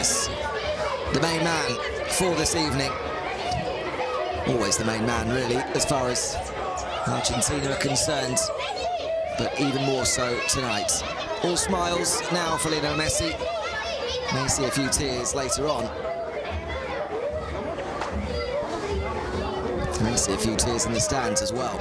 Martínez, the main man for this evening. Always the main man, really, as far as Argentina are concerned, but even more so tonight. All smiles now for Lionel Messi. May see a few tears later on. May see a few tears in the stands as well.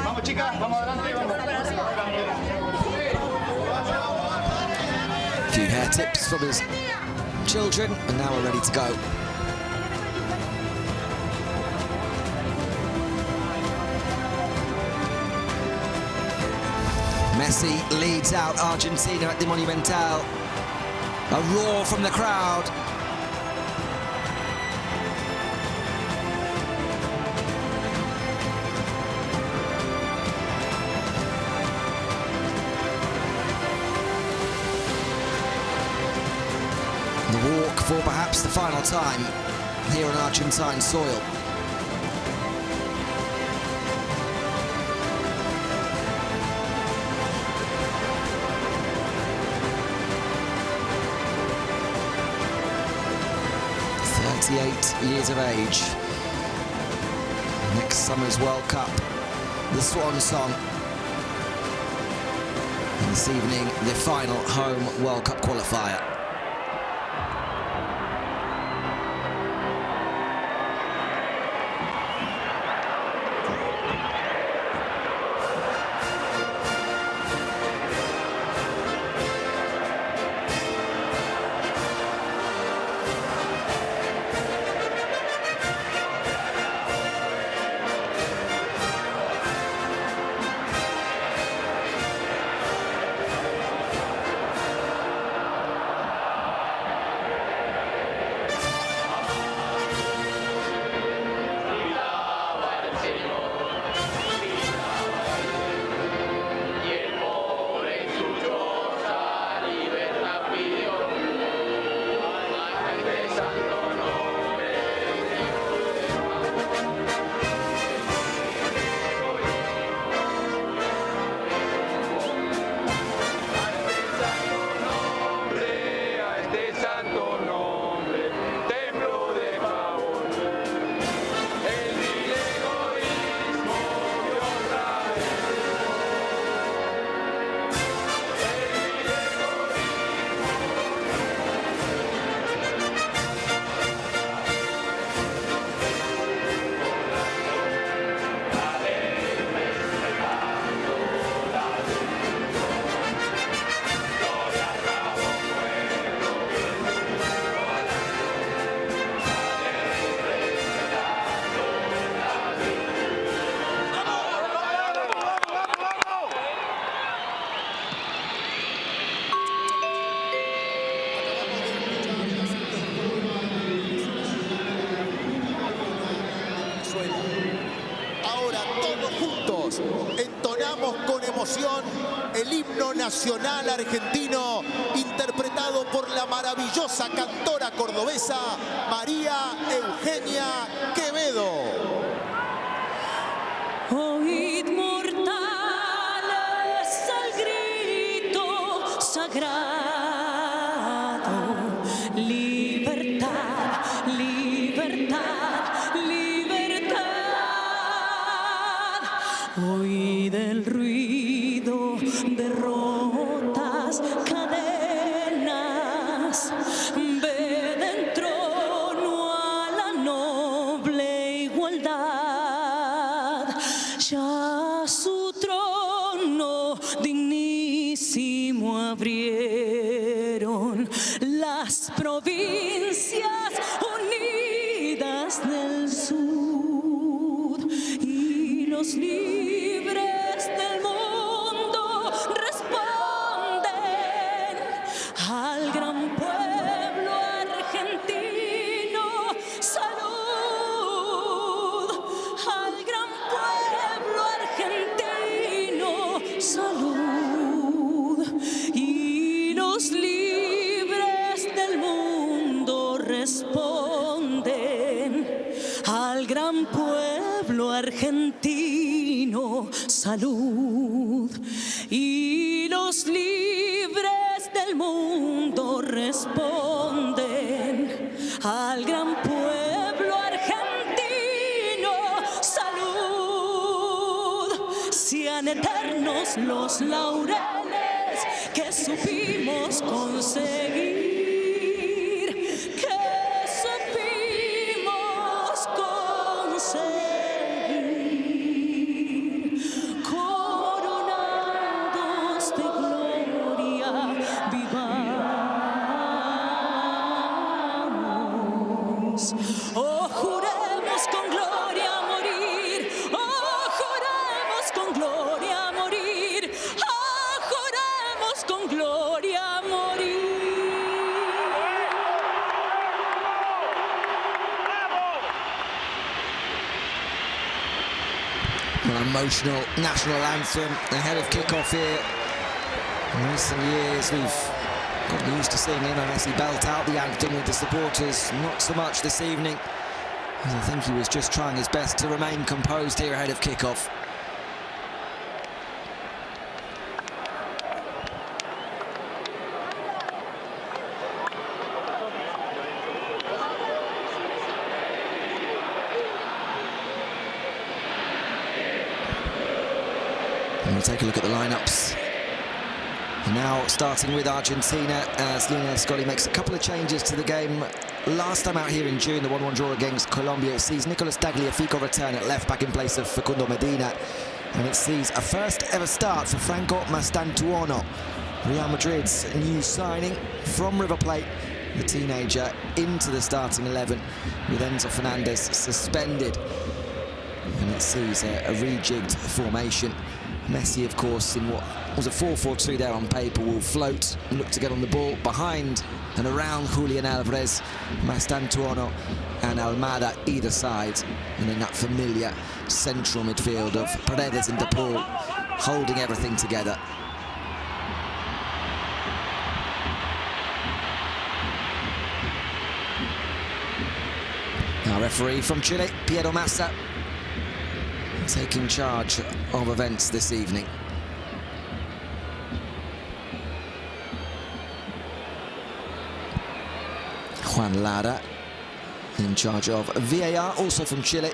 Vamos chicas, vamos adelante, vamos. A few hair tips from his children, and now we're ready to go. Messi leads out Argentina at the Monumental. A roar from the crowd. The walk for perhaps the final time here on Argentine soil. Years of age. Next summer's World Cup, the swan song. And this evening, the final home World Cup qualifier. Ahora todos juntos entonamos con emoción el himno nacional argentino, interpretado por la maravillosa cantora cordobesa María Eugenia Quevedo. Oíd mortales al grito sagrado, libertad, libertad, libertad. Oíd el ruido de rotas cadenas, ved en trono a la noble igualdad. Ya su trono dignísimo abrieron las provincias unidas del sur, y los libres del mundo responden pueblo argentino salud, y los libres del mundo responden al gran pueblo argentino salud. Sean eternos los laureles que supimos conseguir. Emotional national anthem ahead of kickoff here. In recent years, we've gotten used to seeing Lionel Messi belt out the anthem with the supporters. Not so much this evening, as I think he was just trying his best to remain composed here ahead of kickoff. We'll take a look at the lineups. Now starting with Argentina, as Lionel Messi makes a couple of changes to the game. Last time out here in June, the 1-1 draw against Colombia, it sees Nicolas Tagliafico return at left back in place of Facundo Medina, and it sees a first ever start for Franco Mastantuono, Real Madrid's new signing from River Plate, the teenager, into the starting 11 with Enzo Fernandez suspended, and it sees a rejigged formation. Messi, of course, in what was a 4-4-2 there on paper, will float and look to get on the ball behind and around Julian Alvarez, Mastantuono and Almada either side, and in that familiar central midfield of Paredes and De Paul holding everything together. Our referee from Chile, Piero Massa, taking charge of events this evening. Juan Lara in charge of VAR, also from Chile.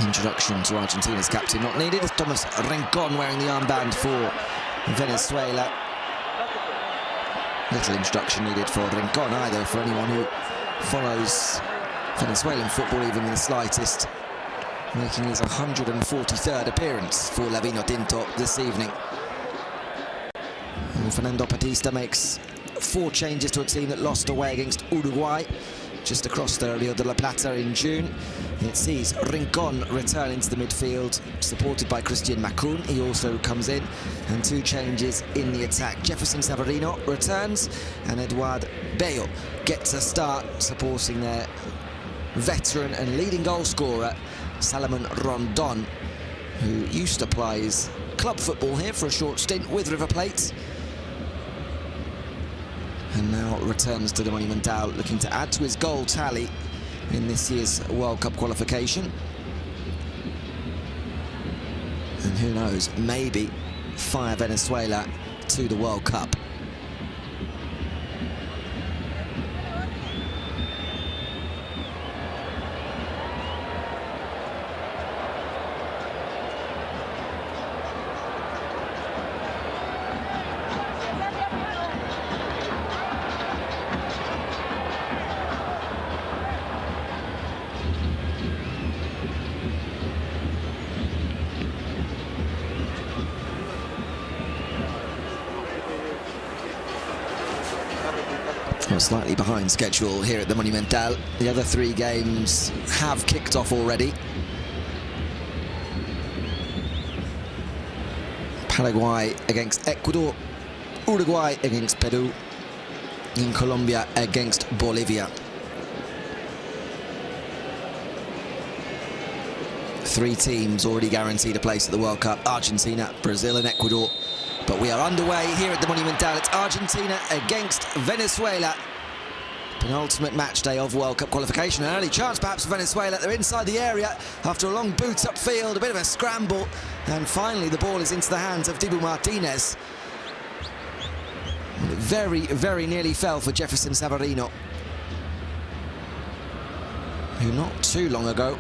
Introduction to Argentina's captain not needed. Thomas Rincon wearing the armband for Venezuela. Little introduction needed for Rincon either, for anyone who follows Venezuelan football even in the slightest, making his 143rd appearance for La Vinotinto this evening. And Fernando Batista makes 4 changes to a team that lost away against Uruguay just across the Rio de la Plata in June. It sees Rincon return into the midfield, supported by Christian Macun. He also comes in, and 2 changes in the attack. Jefferson Savarino returns, and Eduard Bello gets a start, supporting their veteran and leading goal scorer, Salomon Rondon, who used to play his club football here for a short stint with River Plate, and now returns to the Monumental, looking to add to his goal tally in this year's World Cup qualification. And who knows, maybe fire Venezuela to the World Cup. Slightly behind schedule here at the Monumental. The other 3 games have kicked off already. Paraguay against Ecuador, Uruguay against Peru, and Colombia against Bolivia. 3 teams already guaranteed a place at the World Cup: Argentina, Brazil and Ecuador. But we are underway here at the Monumental. It's Argentina against Venezuela. Penultimate match day of World Cup qualification. An early chance perhaps for Venezuela. They're inside the area after a long boot upfield, a bit of a scramble. And finally the ball is into the hands of Lautaro Martínez. Very, very nearly fell for Jefferson Savarino, who not too long ago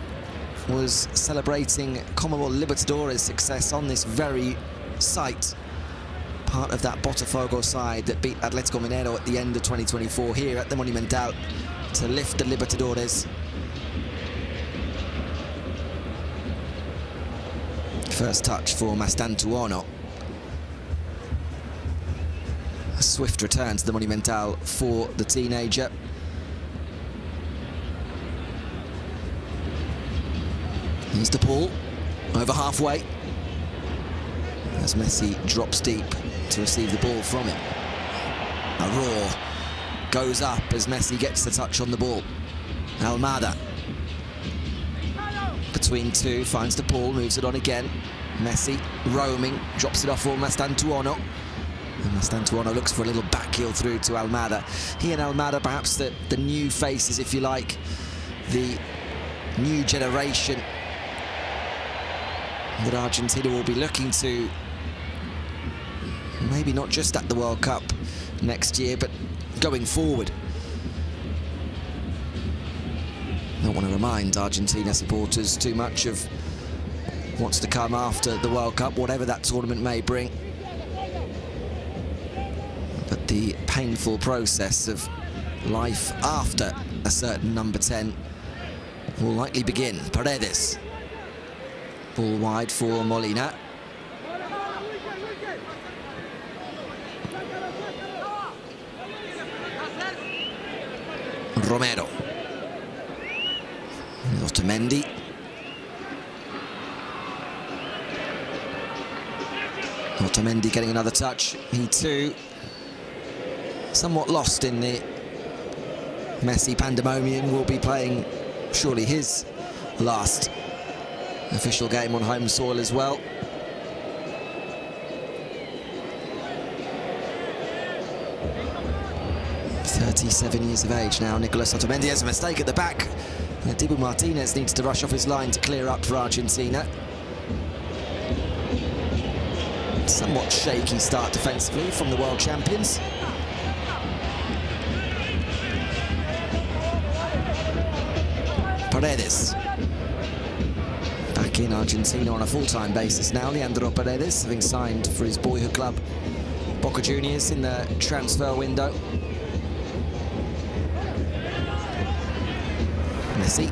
was celebrating CONMEBOL Libertadores success on this very site. Part of that Botafogo side that beat Atletico Mineiro at the end of 2024 here at the Monumental to lift the Libertadores. First touch for Mastantuono. A swift return to the Monumental for the teenager. Here's the ball, over halfway, as Messi drops deep to receive the ball from him. A roar goes up as Messi gets the touch on the ball. Almada, between two, finds the ball, moves it on again. Messi, roaming, drops it off for Mastantuono. And Mastantuono looks for a little back heel through to Almada. He and Almada, perhaps the new faces, if you like, the new generation that Argentina will be looking to, maybe not just at the World Cup next year, but going forward. I don't want to remind Argentina supporters too much of what's to come after the World Cup, whatever that tournament may bring. But the painful process of life after a certain number 10 will likely begin. Paredes. Ball wide for Molina. Romero. Otamendi. Otamendi getting another touch. He too somewhat lost in the Messi pandemonium. Will be playing surely his last official game on home soil as well. .37 years of age now, Nicolas Otamendi has a mistake at the back. Lautaro Martínez needs to rush off his line to clear up for Argentina. Somewhat shaky start defensively from the world champions. Paredes. Back in Argentina on a full-time basis now, Leandro Paredes, having signed for his boyhood club, Boca Juniors, in the transfer window. Messi.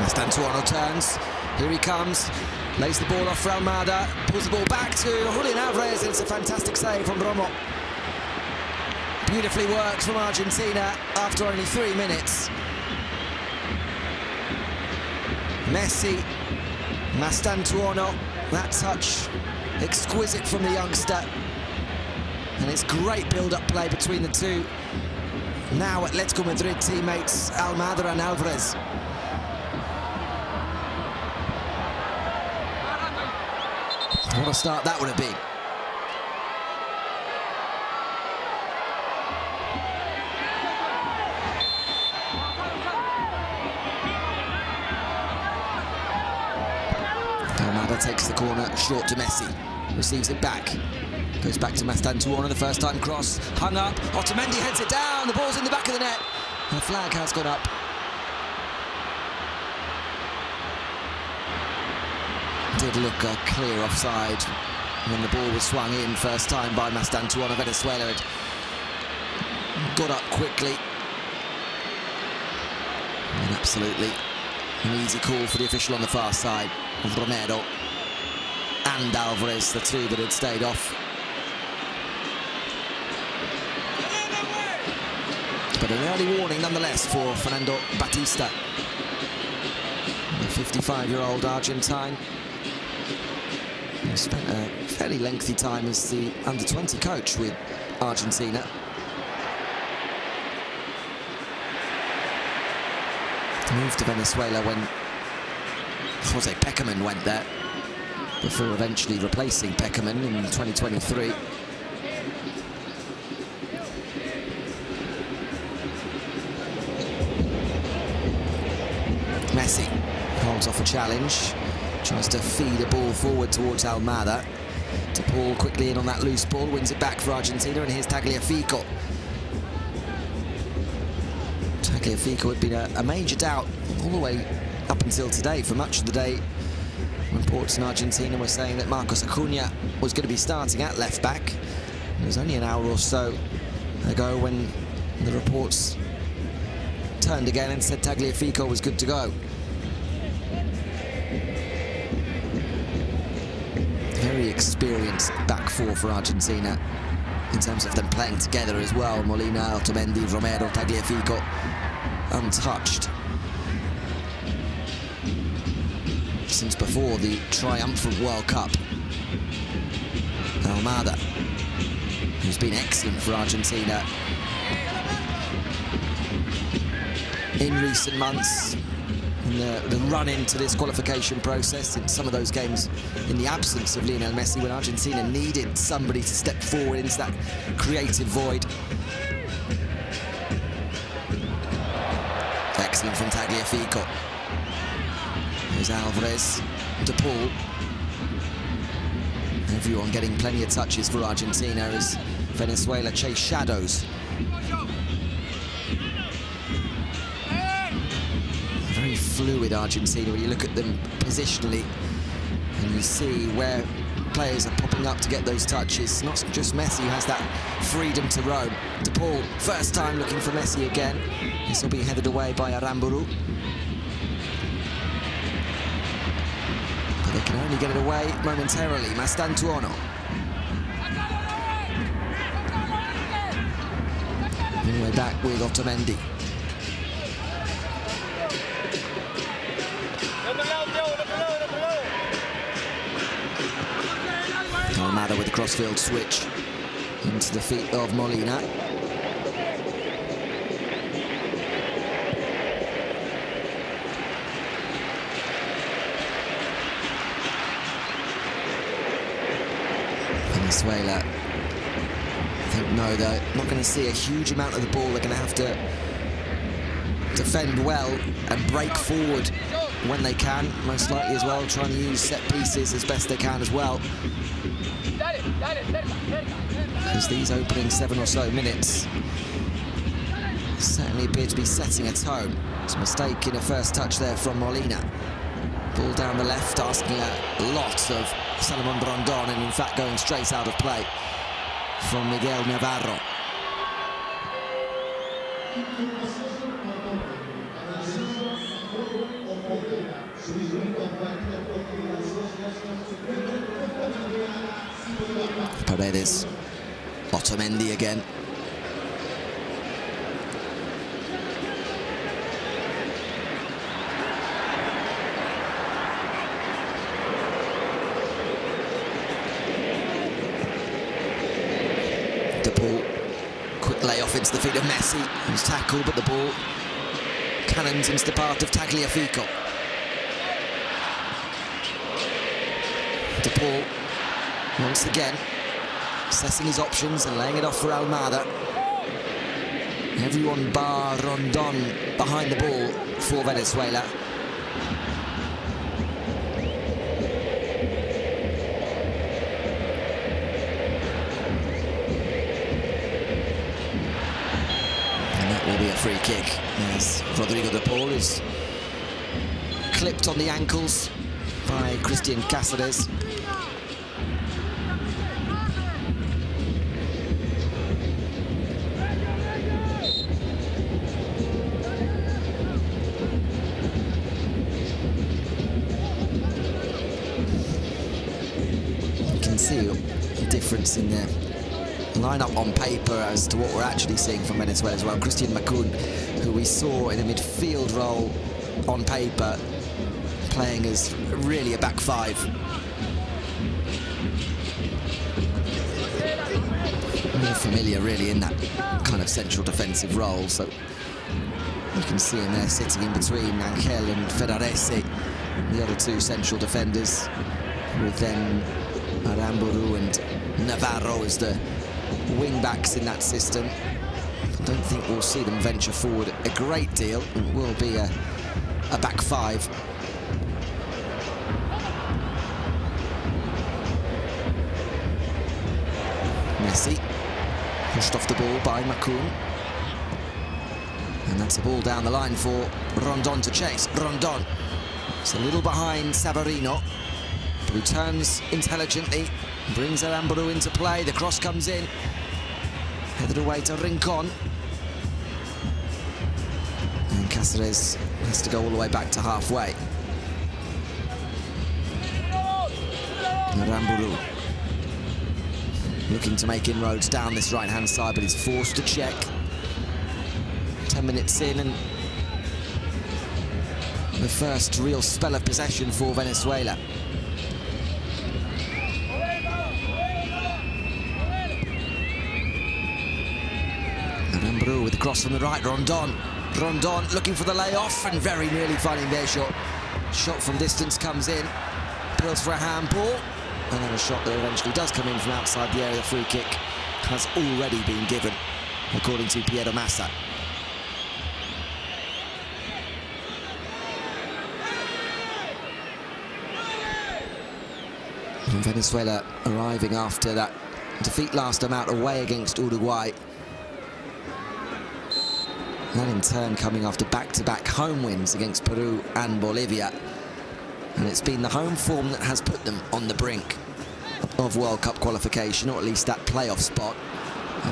Mastantuono turns. Here he comes. Lays the ball off for Almada. Pulls the ball back to Julian Alvarez, and it's a fantastic save from Romo. Beautifully worked from Argentina after only 3 minutes. Messi, Mastantuono, that touch exquisite from the youngster, and it's great build-up play between the two now Atletico Madrid teammates Almada and Alvarez. What a start that would have been. Almada takes the corner, short to Messi. Receives it back. Goes back to Mastantuono, the first time cross. Hung up. Otamendi heads it down. The ball's in the back of the net. And the flag has gone up. Did look a clear offside when the ball was swung in first time by Mastantuono. Venezuela had got up quickly. And absolutely an easy call for the official on the far side of Romero and Alvarez, the two that had stayed off. But an early warning nonetheless for Fernando Batista, the 55-year-old Argentine. He spent a fairly lengthy time as the under-20 coach with Argentina. Moved to Venezuela when Jose Peckerman went there before eventually replacing Peckerman in 2023. Messi holds off a challenge, tries to feed a ball forward towards Almada. De Paul quickly in on that loose ball, wins it back for Argentina, and here's Tagliafico. Tagliafico had been a major doubt all the way up until today. For much of the day, reports in Argentina were saying that Marcos Acuna was going to be starting at left-back. It was only an hour or so ago when the reports turned again and said Tagliafico was good to go. Very experienced back four for Argentina in terms of them playing together as well. Molina, Otamendi, Romero, Tagliafico, untouched since before the triumphant World Cup. Almada, who's been excellent for Argentina in recent months, in the run into this qualification process, in some of those games in the absence of Lionel Messi, when Argentina needed somebody to step forward into that creative void. Excellent from Tagliafico. Here's Alvarez, De Paul. Everyone getting plenty of touches for Argentina as Venezuela chase shadows. Very fluid Argentina when you look at them positionally and you see where players are popping up to get those touches. Not just Messi who has that freedom to roam. De Paul, first time looking for Messi again. This will be headed away by Aramburu. But they can only get it away momentarily. Mastantuono. All the way back with Otamendi. Almada with the crossfield switch into the feet of Molina. Venezuela, I think, no, they're not going to see a huge amount of the ball. They're going to have to defend well and break forward when they can, most likely as well, trying to use set pieces as best they can as well. Because these opening 7 or so minutes certainly appear to be setting a tone. It's a mistake in a first touch there from Molina. Ball down the left, asking a lot of Salomon Rondon, and in fact going straight out of play from Miguel Navarro. Paredes, Otamendi again. De Paul, quick layoff into the feet of Messi, who's tackled, but the ball cannons into the path of Tagliafico. De Paul, once again, assessing his options and laying it off for Almada. Everyone bar Rondon behind the ball for Venezuela. And that will be a free kick as Rodrigo De Paul is clipped on the ankles by Christian Cáceres. See a difference in their lineup on paper as to what we're actually seeing from Venezuela as well. Christian Macun, who we saw in a midfield role on paper, playing as really a back five. More familiar really in that kind of central defensive role, so you can see him there sitting in between Angel and Ferrarese, the other two central defenders. with then Aramburu and Navarro as the wing-backs in that system. I don't think we'll see them venture forward a great deal. It will be a back five. Messi pushed off the ball by Makun. And that's a ball down the line for Rondon to chase. Rondon is a little behind Savarino, but he turns intelligently, brings Aramburu into play. The cross comes in, headed away to Rincon. And Cáceres has to go all the way back to halfway. Aramburu looking to make inroads down this right-hand side, but he's forced to check. 10 minutes in, and the first real spell of possession for Venezuela. Aramburu with the cross from the right. Rondon looking for the layoff and very nearly finding their shot. Shot from distance comes in, appeals for a handball, and then a shot that eventually does come in from outside the area. The free kick has already been given, according to Piero Massa. And Venezuela arriving after that defeat last time out away against Uruguay. That in turn coming after back-to-back home wins against Peru and Bolivia. And it's been the home form that has put them on the brink of World Cup qualification, or at least that playoff spot.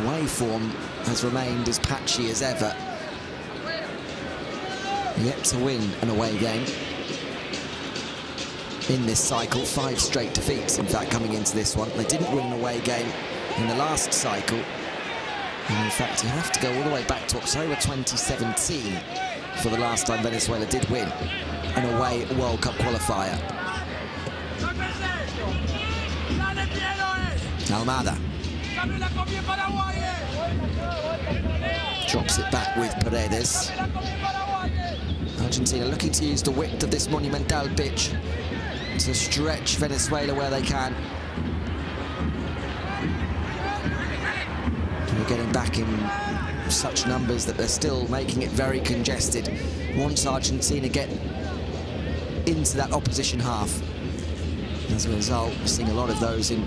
Away form has remained as patchy as ever. Yet to win an away game in this cycle. 5 straight defeats, in fact, coming into this one. They didn't win an away game in the last cycle. And in fact, you have to go all the way back to October 2017 for the last time Venezuela did win an away World Cup qualifier. Almada drops it back with Paredes. Argentina looking to use the width of this Monumental pitch to stretch Venezuela where they can. We're getting back in such numbers that they're still making it very congested. Once Argentina get into that opposition half, as a result, we're seeing a lot of those in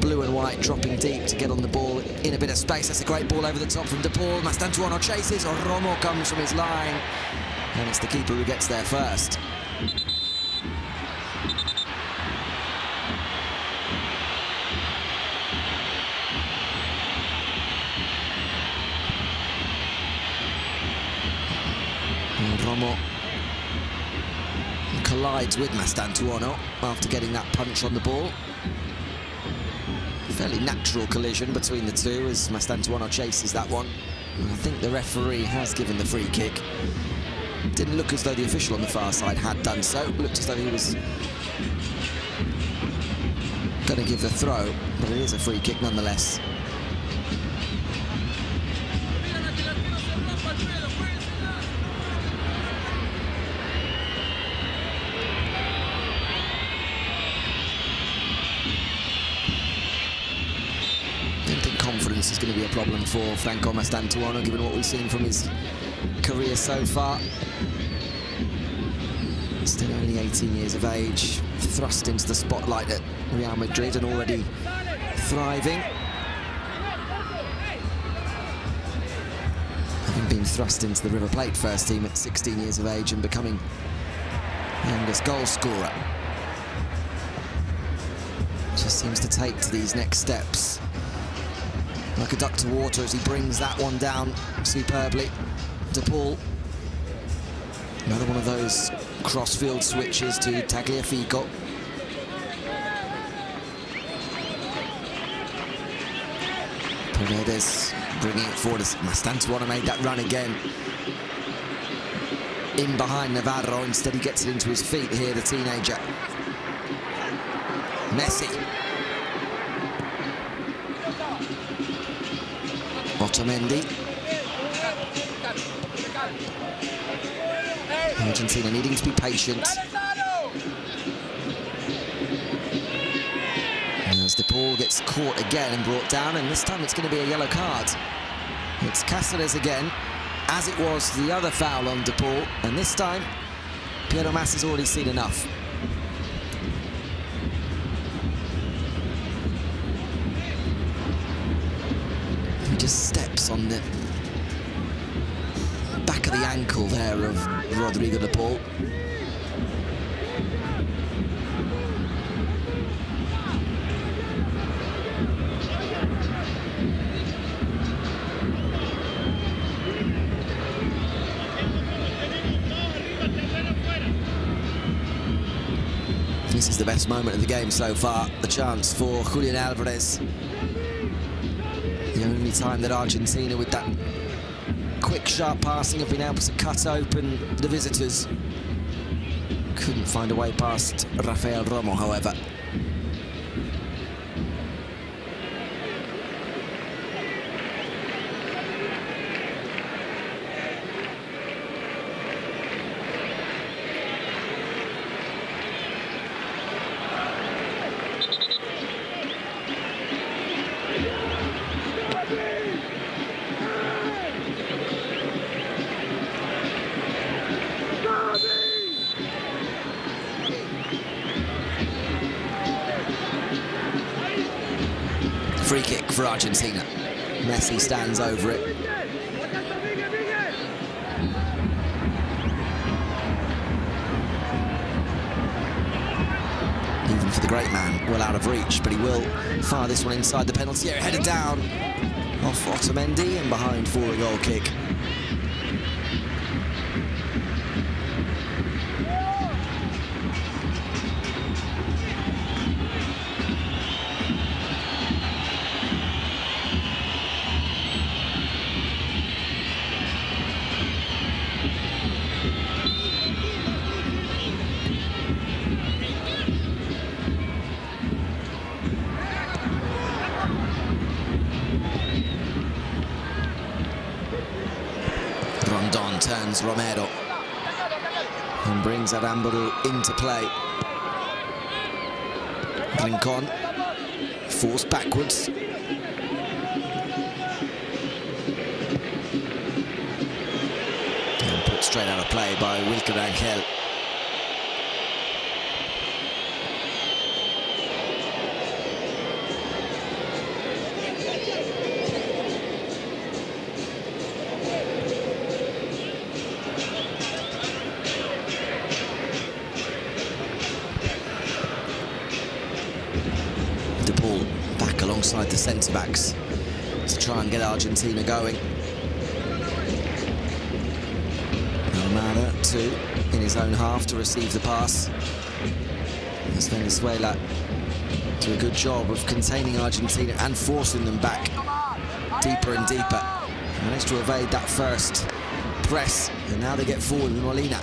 blue and white dropping deep to get on the ball in a bit of space. That's a great ball over the top from De Paul. Mastantuono chases, or Romo comes from his line, and it's the keeper who gets there first. And Romo collides with Mastantuono after getting that punch on the ball. Fairly natural collision between the two as Mastantuono chases that one. And I think the referee has given the free kick. Didn't look as though the official on the far side had done so. Looked as though he was going to give the throw, but it is a free kick nonetheless. This is going to be a problem for Franco Mastantuono, given what we've seen from his career so far. Still only 18 years of age, thrust into the spotlight at Real Madrid and already thriving. Having been thrust into the River Plate first team at 16 years of age and becoming youngest goal scorer. Just seems to take to these next steps like a duck to water as he brings that one down superbly. De Paul, another one of those cross-field switches to Tagliafico. Paredes bringing it forward as Mastantuono made that run again. In behind Navarro, instead he gets it into his feet here, the teenager. Messi. Otamendi. Argentina needing to be patient. Paul gets caught again and brought down, and this time it's going to be a yellow card. It's Cáceres again, as it was the other foul on De Paul, and this time Piero Mas has already seen enough. He just steps on the back of the ankle there of Rodrigo De Paul. This is the best moment of the game so far, the chance for Julian Alvarez. The only time that Argentina, with that quick, sharp passing, have been able to cut open the visitors. Couldn't find a way past Rafael Romo, however. Free kick for Argentina. Messi stands over it. Even for the great man, well out of reach, but he will fire this one inside the penalty area, headed down off Otamendi and behind for a goal kick. Rondon turns Romero and brings Aramburu into play. Rincon forced backwards. And put straight out of play by Wilker Rangel. De Paul back alongside the centre-backs to try and get Argentina going. Almada, too, in his own half to receive the pass. As Venezuela do a good job of containing Argentina and forcing them back deeper and deeper. Managed to evade that first press, and now they get forward with Molina.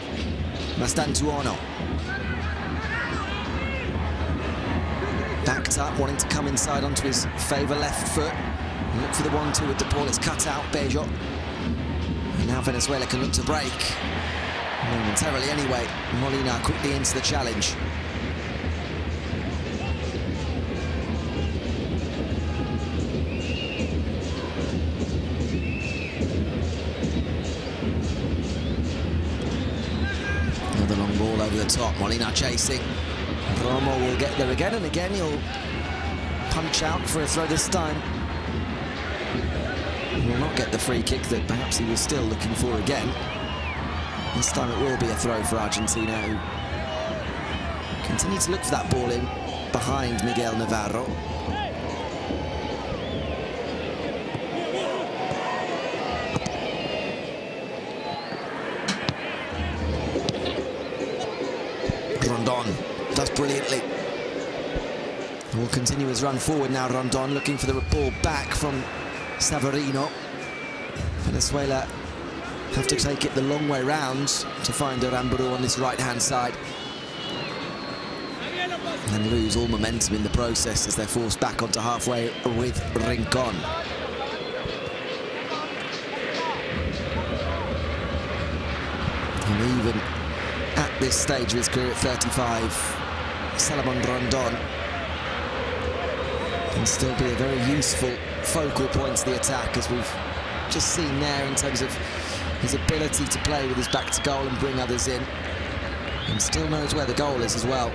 Mastantuono. Backed up, wanting to come inside onto his favour left foot. Look for the 1-2 with De Paul. It's cut out, Bello. And now Venezuela can look to break. Momentarily anyway. Molina quickly into the challenge. Another long ball over the top. Molina chasing. Romo will get there again, and again he'll punch out for a throw this time. He will not get the free kick that perhaps he was still looking for again. This time it will be a throw for Argentina, who continue to look for that ball in behind Miguel Navarro. Rondon does brilliantly. Will continue his run forward now. Rondon looking for the ball back from Savarino. Venezuela have to take it the long way round to find Aramburu on this right-hand side. And lose all momentum in the process as they're forced back onto halfway with Rincon. And even at this stage of his career at 35, Salomon Rondon can still be a very useful focal point to the attack, as we've just seen there, in terms of his ability to play with his back to goal and bring others in, and still knows where the goal is as well.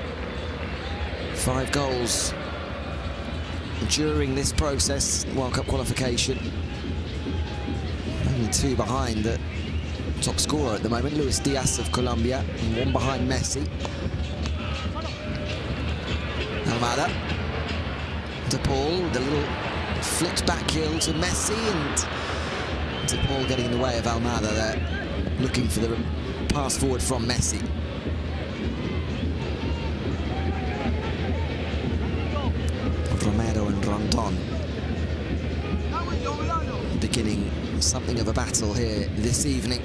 5 goals during this process, World Cup qualification. Only 2 behind the top scorer at the moment, Luis Diaz of Colombia, and 1 behind Messi. Almada. De Paul, the little flicked back heel to Messi, and De Paul getting in the way of Almada there, looking for the pass forward from Messi. Romero and Rondon beginning something of a battle here this evening.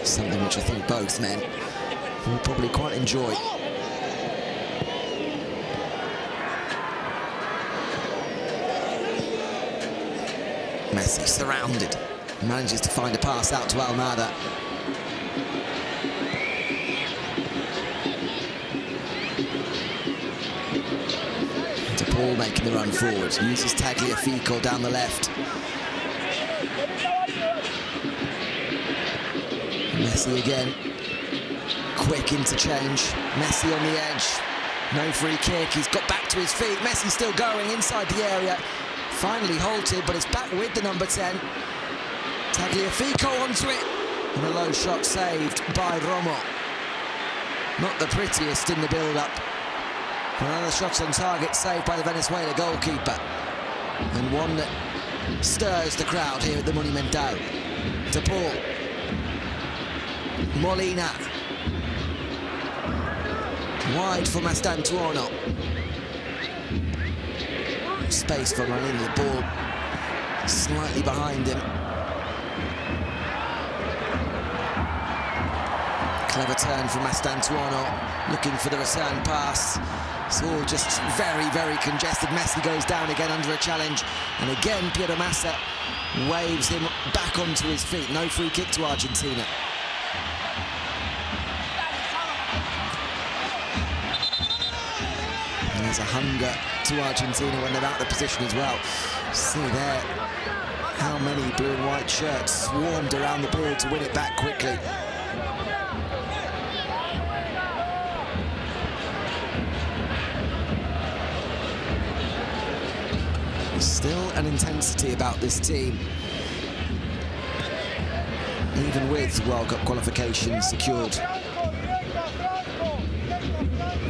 Something which I think both men will probably quite enjoy. Messi surrounded, manages to find a pass out to Almada. De Paul making the run forward, uses Tagliafico down the left. Messi again, quick interchange. Messi on the edge, no free kick, he's got back to his feet. Messi still going inside the area, finally halted, but it's back with the number 10. Tagliafico onto it, and a low shot saved by Romo. Not the prettiest in the build-up. Another shot on target saved by the Venezuela goalkeeper, and one that stirs the crowd here at the Monumental. De Paul. Molina. Wide for Mastantuono. Space for Molina, the ball slightly behind him. Clever turn from Mastantuono, looking for the return pass. It's all just very, very congested. Messi goes down again under a challenge, and again Piero Massa waves him back onto his feet. No free kick to Argentina. And there's a hunger to Argentina when they're out of position as well. See there how many blue and white shirts swarmed around the ball to win it back quickly. Still an intensity about this team, even with World Cup qualification secured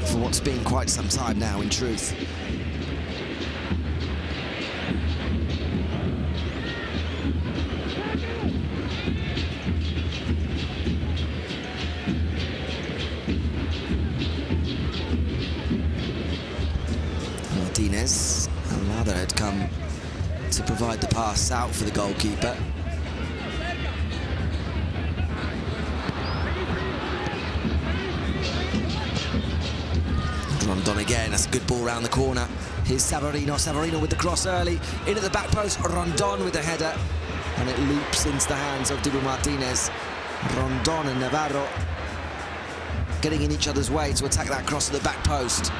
for what's been quite some time now, in truth. Martínez, Almada had come to provide the pass out for the goalkeeper. Rondon again, that's a good ball round the corner. Here's Savarino, Savarino with the cross early, in at the back post, Rondon with the header, and it loops into the hands of Dibu Martínez. Rondon and Navarro getting in each other's way to attack that cross at the back post.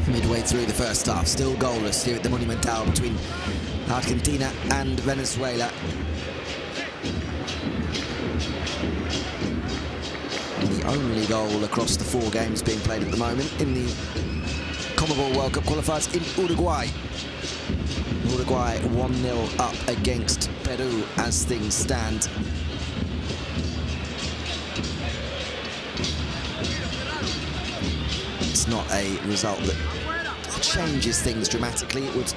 Midway through the first half, still goalless here at the Monumental between Argentina and Venezuela. The only goal across the 4 games being played at the moment in the CONMEBOL World Cup qualifiers in Uruguay. Uruguay 1-0 up against Peru as things stand. It's not a result that changes things dramatically. It would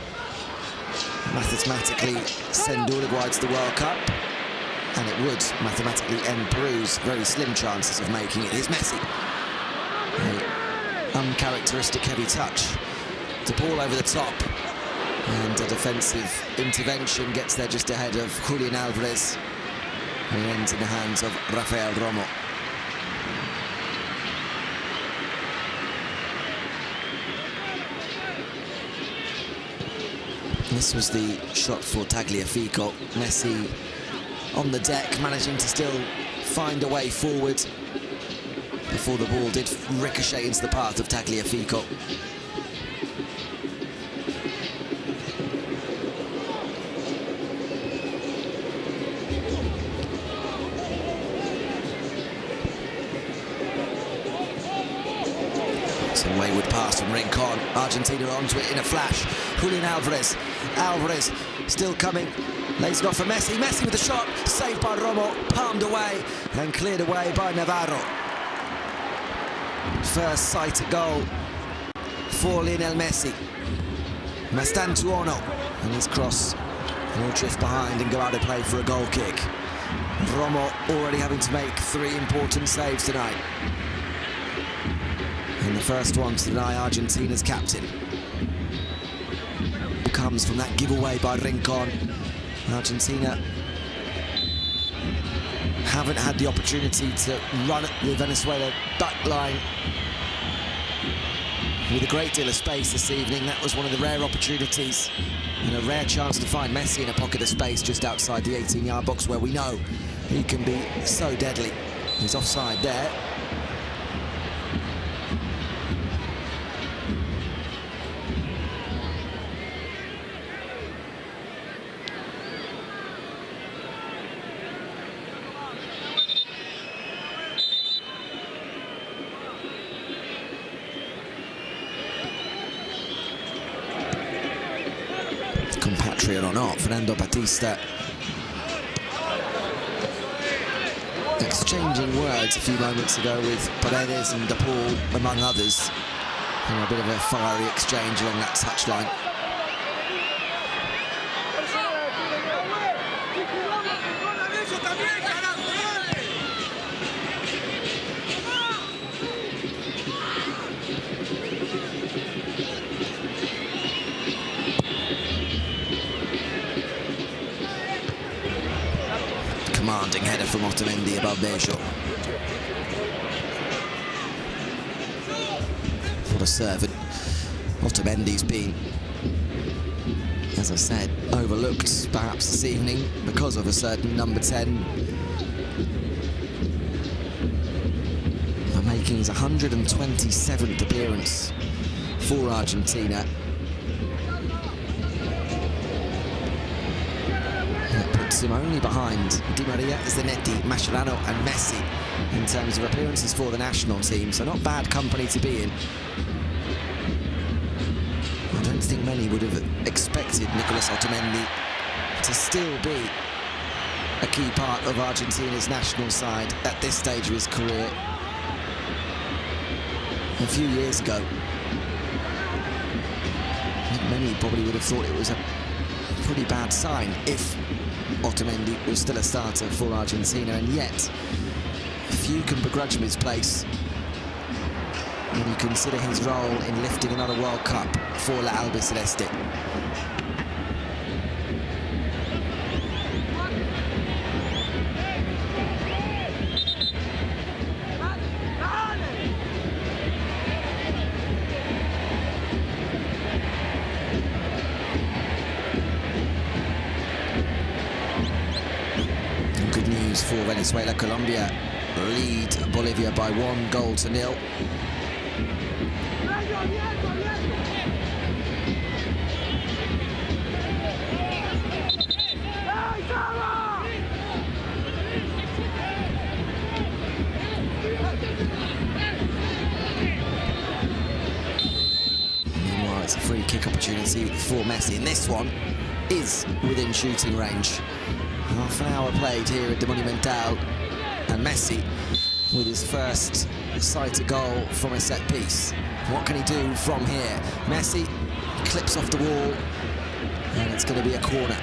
mathematically send Uruguay to the World Cup. and it would mathematically end Peru's very slim chances of making it. Here's Messi. An uncharacteristic heavy touch. The ball over the top, and a defensive intervention gets there just ahead of Julian Alvarez, and it ends in the hands of Rafael Romo. This was the shot for Tagliafico. Messi on the deck, managing to still find a way forward before the ball did ricochet into the path of Tagliafico. It's a wayward pass from Rincon. Argentina onto it in a flash. Julian Alvarez. Alvarez still coming. Lays it off for Messi. Messi with the shot. Saved by Romo. Palmed away and cleared away by Navarro. First sight at goal for Lionel Messi. Mastantuono and his cross will drift behind and go out of play for a goal kick. Romo already having to make 3 important saves tonight. And the first one to deny Argentina's captain comes from that giveaway by Rincon. Argentina haven't had the opportunity to run at the Venezuela back line with a great deal of space this evening. That was one of the rare opportunities and a rare chance to find Messi in a pocket of space just outside the 18-yard box, where we know he can be so deadly. He's offside there. Compatriot or not, Fernando Batista exchanging words a few moments ago with Paredes and De Paul, among others. And a bit of a fiery exchange along that touchline. Commanding header from Otamendi above Bejo. What a servant Otamendi's been. As I said, overlooked perhaps this evening because of a certain number 10. Making his 127th appearance for Argentina. Puts him only behind Di Maria, Zanetti, Mascherano and Messi in terms of appearances for the national team, so not bad company to be in. I don't think many would have expected Nicolas Otamendi to still be a key part of Argentina's national side at this stage of his career. A few years ago, I think many probably would have thought it was a pretty bad sign if Otamendi was still a starter for Argentina, and yet few can begrudge him his place when you consider his role in lifting another World Cup for La Albiceleste. For Venezuela, Colombia lead Bolivia by 1-0. Meanwhile, it's a free kick opportunity for Messi, and this one is within shooting range. Half an hour played here at the Monumental, and Messi with his first sight at goal from a set piece. What can he do from here? Messi clips off the wall, and it's going to be a corner.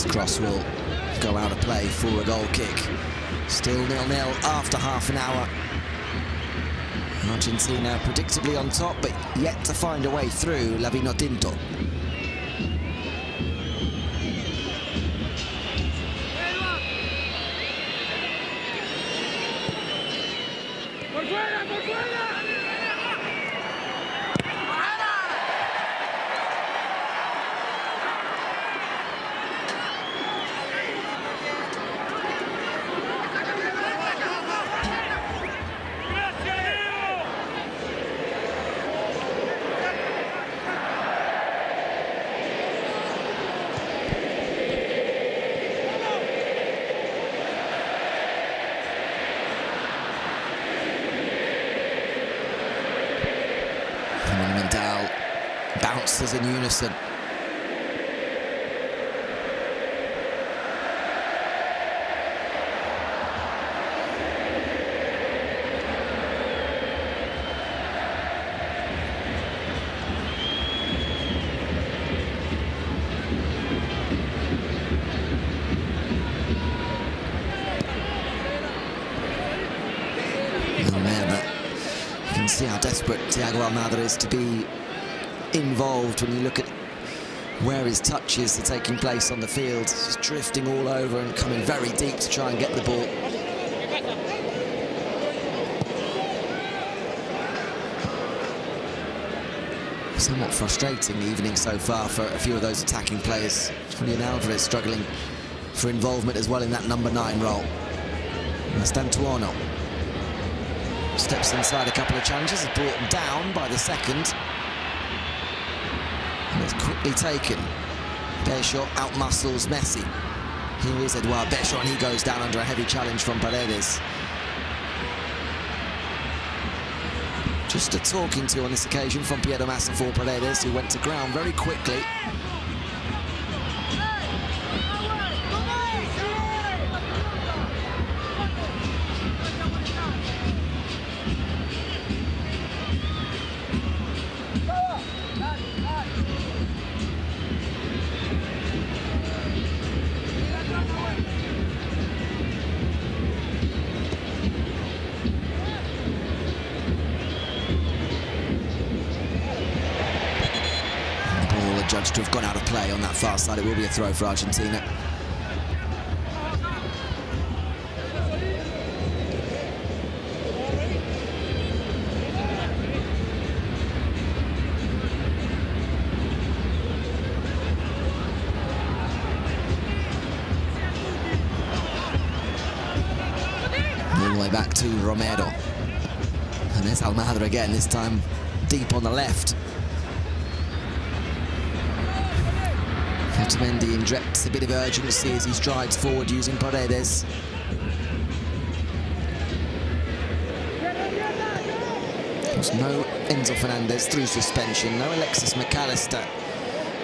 This cross will go out of play for a goal kick. Still 0-0 after half an hour. Argentina predictably on top, but yet to find a way through La Vinotinto. Monumental bounces in unison. You can see how desperate Thiago Almada is to be involved when you look at where his touches are taking place on the field. He's drifting all over and coming very deep to try and get the ball. Somewhat frustrating evening so far for a few of those attacking players. Julian Alvarez struggling for involvement as well in that number 9 role. Mastantuono steps inside a couple of challenges, is brought down by the second. And it's quickly taken. Becho outmuscles Messi. Here is Eduard Becho, and he goes down under a heavy challenge from Paredes. Just a talking to on this occasion from Piero Masterful Paredes, who went to ground very quickly. Judged to have gone out of play on that far side. It will be a throw for Argentina. All the way back to Romero. And there's Almada again, this time deep on the left. Otamendi injects a bit of urgency as he strides forward using Paredes. There's no Enzo Fernandez through suspension, no Alexis McAllister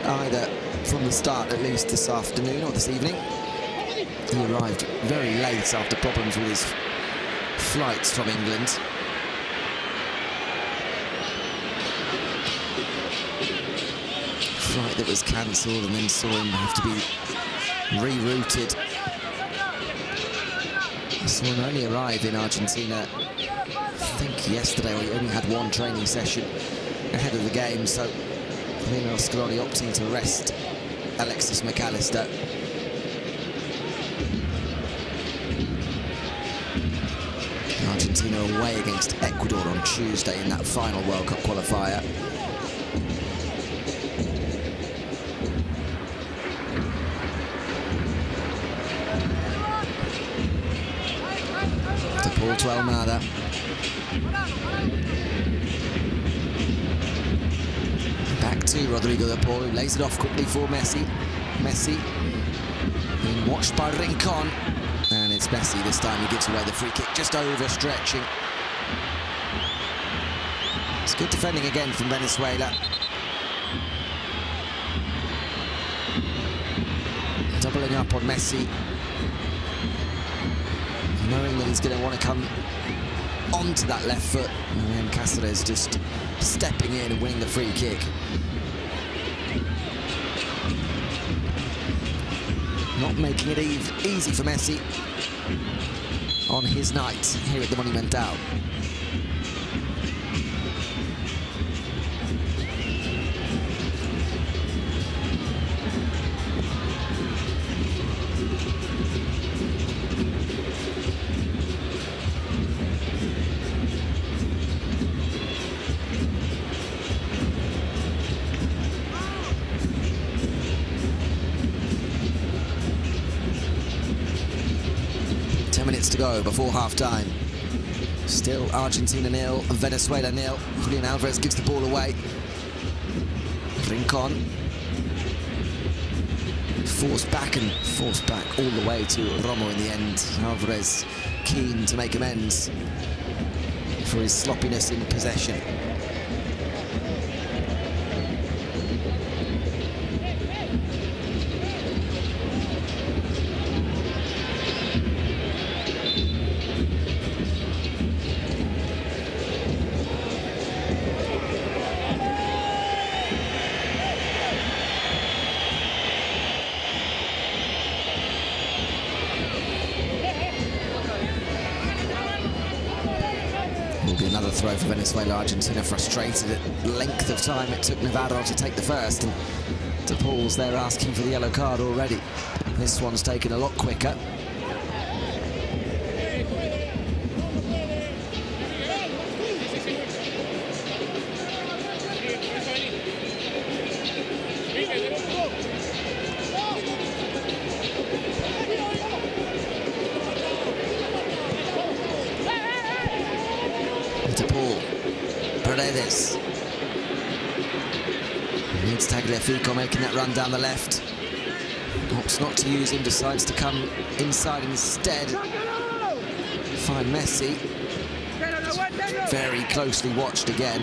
either from the start, at least this afternoon or this evening. He arrived very late after problems with his flights from England. Flight that was cancelled and then saw him have to be rerouted. Saw him only arrive in Argentina, I think yesterday, or he only had one training session ahead of the game, so Lionel Messi opting to rest Alexis McAllister. Argentina away against Ecuador on Tuesday in that final World Cup qualifier. Ball to Almada. Back to Rodrigo de Paul, who lays it off quickly for Messi. Messi being watched by Rincon. And it's Messi this time who gives away the free kick, just overstretching. It's good defending again from Venezuela. Doubling up on Messi, knowing that he's going to want to come onto that left foot. And then Cáceres just stepping in and winning the free kick. Not making it easy for Messi on his night here at the Monumental. Minutes to go before half-time. Still Argentina 0, Venezuela 0. Julian Alvarez gives the ball away. Rincon. Forced back all the way to Romo in the end. Alvarez keen to make amends for his sloppiness in possession. Will be another throw for Venezuela. Argentina frustrated at the length of time it took Navarro to take the first, and De Paul's there asking for the yellow card already. This one's taken a lot quicker. Paredes. Needs Tagliafico making that run down the left. Opts not to use him, decides to come inside instead. Find Messi. Very closely watched again.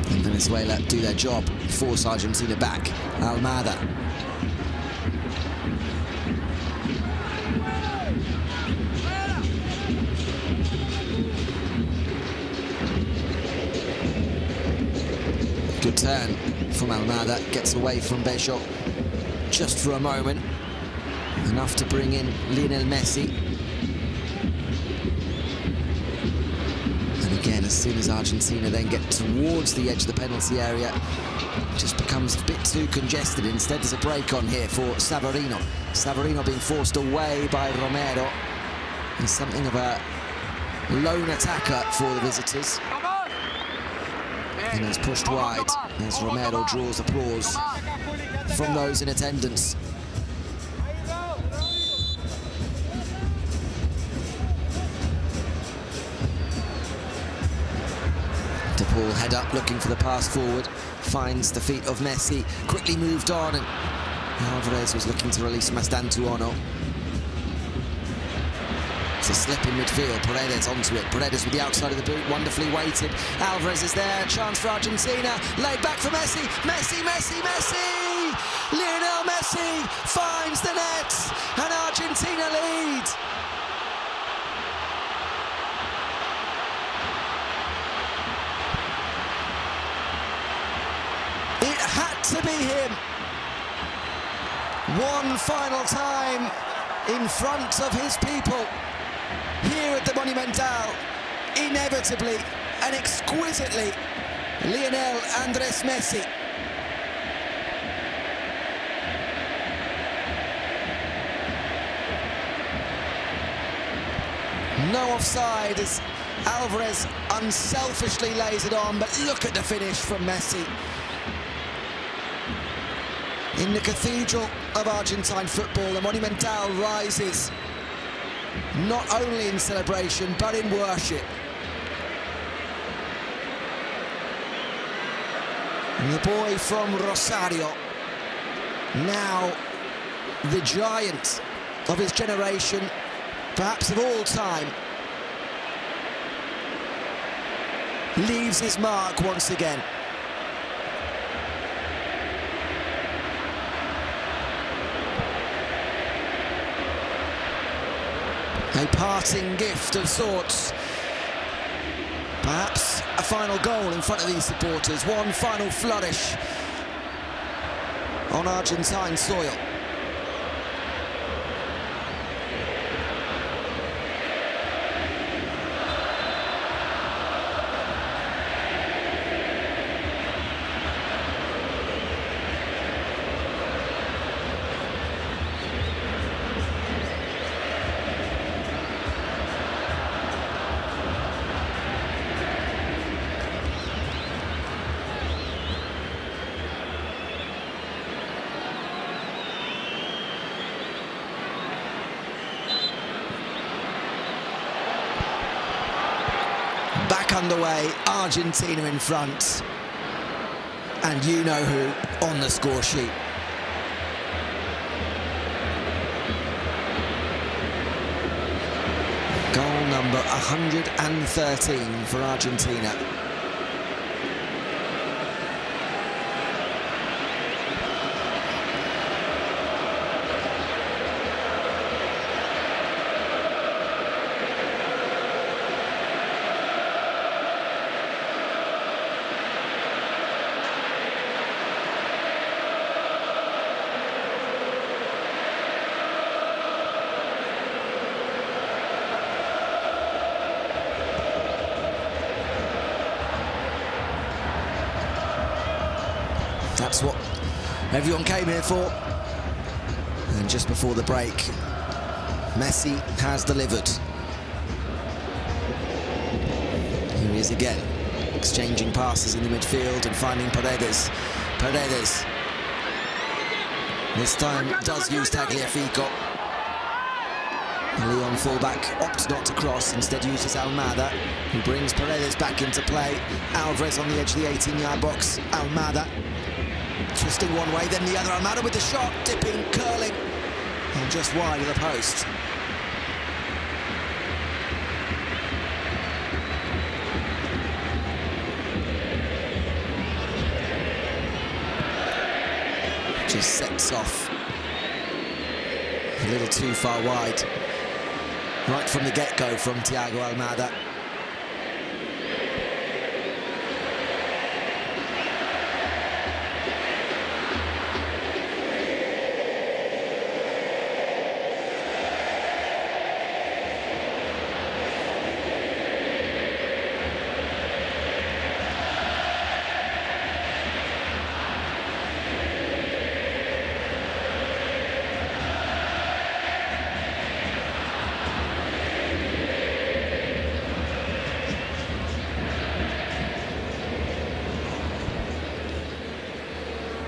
And Venezuela do their job, force Argentina back. Almada. Good turn from Almada, gets away from Bejo just for a moment. Enough to bring in Lionel Messi. And again, as soon as Argentina then get towards the edge of the penalty area, it just becomes a bit too congested. Instead, there's a break on here for Savarino. Savarino being forced away by Romero. He's something of a lone attacker for the visitors. And is pushed wide as Romero draws applause from those in attendance. De Paul head up looking for the pass forward, finds the feet of Messi, quickly moved on, and Alvarez was looking to release Mastantuono. It's a slip in midfield, Paredes onto it, Paredes with the outside of the boot, wonderfully weighted. Alvarez is there, chance for Argentina, laid back for Messi, Messi, Messi, Messi! Lionel Messi finds the net, and Argentina lead. It had to be him. One final time in front of his people. Here at the Monumental, inevitably and exquisitely, Lionel Andres Messi. No offside as Alvarez unselfishly lays it on, but look at the finish from Messi. In the cathedral of Argentine football, the Monumental rises. Not only in celebration, but in worship. And the boy from Rosario, now the giant of his generation, perhaps of all time, leaves his mark once again. A parting gift of sorts Perhaps a final goal in front of these supporters. One final flourish on Argentine soil. Back underway, Argentina in front, and you know who on the score sheet. Goal number 113 for Argentina. That's what everyone came here for. And just before the break, Messi has delivered. Here he is again, exchanging passes in the midfield and finding Paredes. Paredes. This time does use Tagliafico. Leon fullback opts not to cross, instead uses Almada, who brings Paredes back into play. Alvarez on the edge of the 18-yard box. Almada twisting one way, then the other. Almada with the shot, dipping, curling, and just wide of the post. Just sets off a little too far wide. Right from the get-go from Thiago Almada.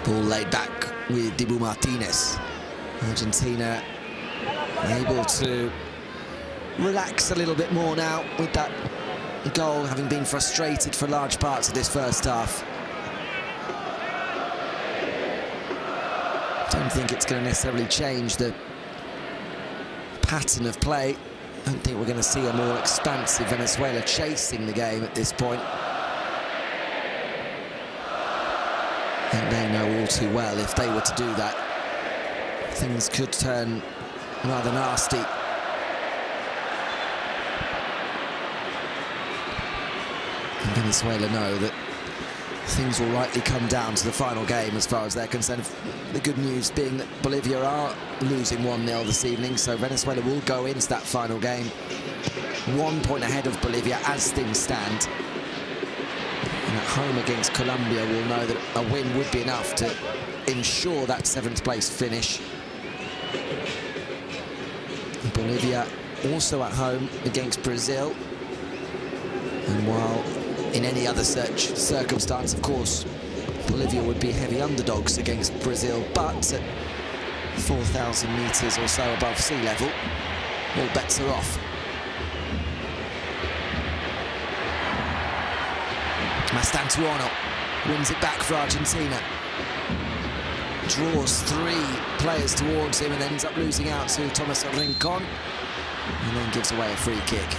Ball laid back with Dibu Martínez. Argentina able to relax a little bit more now with that goal, having been frustrated for large parts of this first half. Don't think it's going to necessarily change the pattern of play. Don't think we're going to see a more expansive Venezuela chasing the game at this point. I think they know all too well if they were to do that, things could turn rather nasty. And Venezuela know that things will likely come down to the final game as far as they're concerned. The good news being that Bolivia are losing 1-0 this evening, so Venezuela will go into that final game 1 point ahead of Bolivia as things stand. And at home against Colombia, we'll know that a win would be enough to ensure that 7th place finish. Bolivia also at home against Brazil. And while in any other circumstance, of course, Bolivia would be heavy underdogs against Brazil, but at 4,000 metres or so above sea level, all bets are off. Mastantuono wins it back for Argentina. Draws 3 players towards him and ends up losing out to Thomas Rincon, and then gives away a free kick.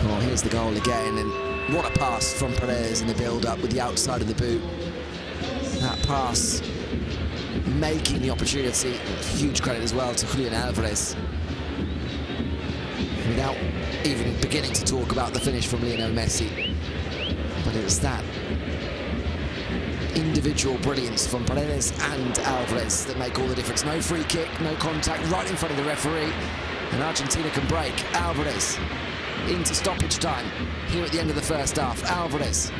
Well, here's the goal again, and what a pass from Perez in the build-up with the outside of the boot. That pass making the opportunity. Huge credit as well to Julian Alvarez. Without even beginning to talk about the finish from Lionel Messi. But it's that individual brilliance from Paredes and Alvarez that make all the difference. No free kick, no contact, right in front of the referee. And Argentina can break. Alvarez into stoppage time here at the end of the first half. Alvarez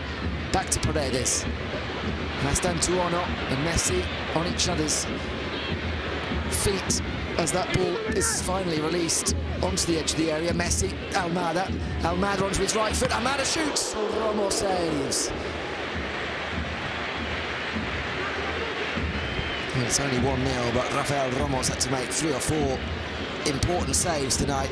back to Paredes. Mastantuono and Messi on each other's feet as that ball is finally released onto the edge of the area. Messi, Almada onto his right foot. Almada shoots. Romo saves. It's only 1-0, but Rafael Ramos had to make 3 or 4 important saves tonight.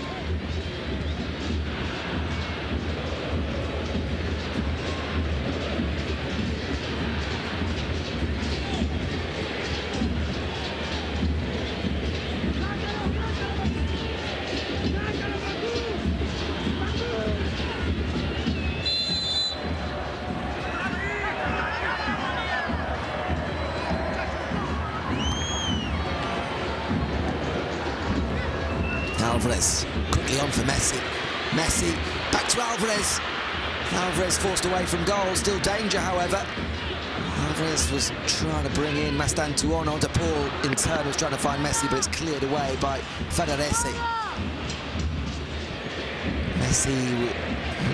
Alvarez quickly on for Messi. Messi back to Alvarez. Alvarez forced away from goal. Still danger, however. Alvarez was trying to bring in Mastantuono. De Paul in turn was trying to find Messi, but it's cleared away by Federesi. Messi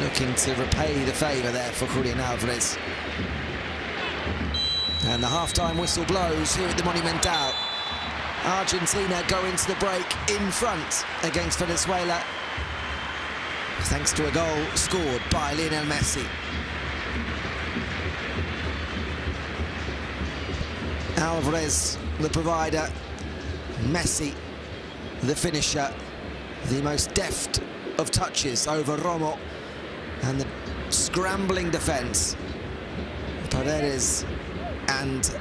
looking to repay the favour there for Julian Alvarez. And the half-time whistle blows here at the Monumental. Argentina go into the break in front against Venezuela, thanks to a goal scored by Lionel Messi. Alvarez, the provider, Messi, the finisher, the most deft of touches over Romo, and the scrambling defence. Paredes and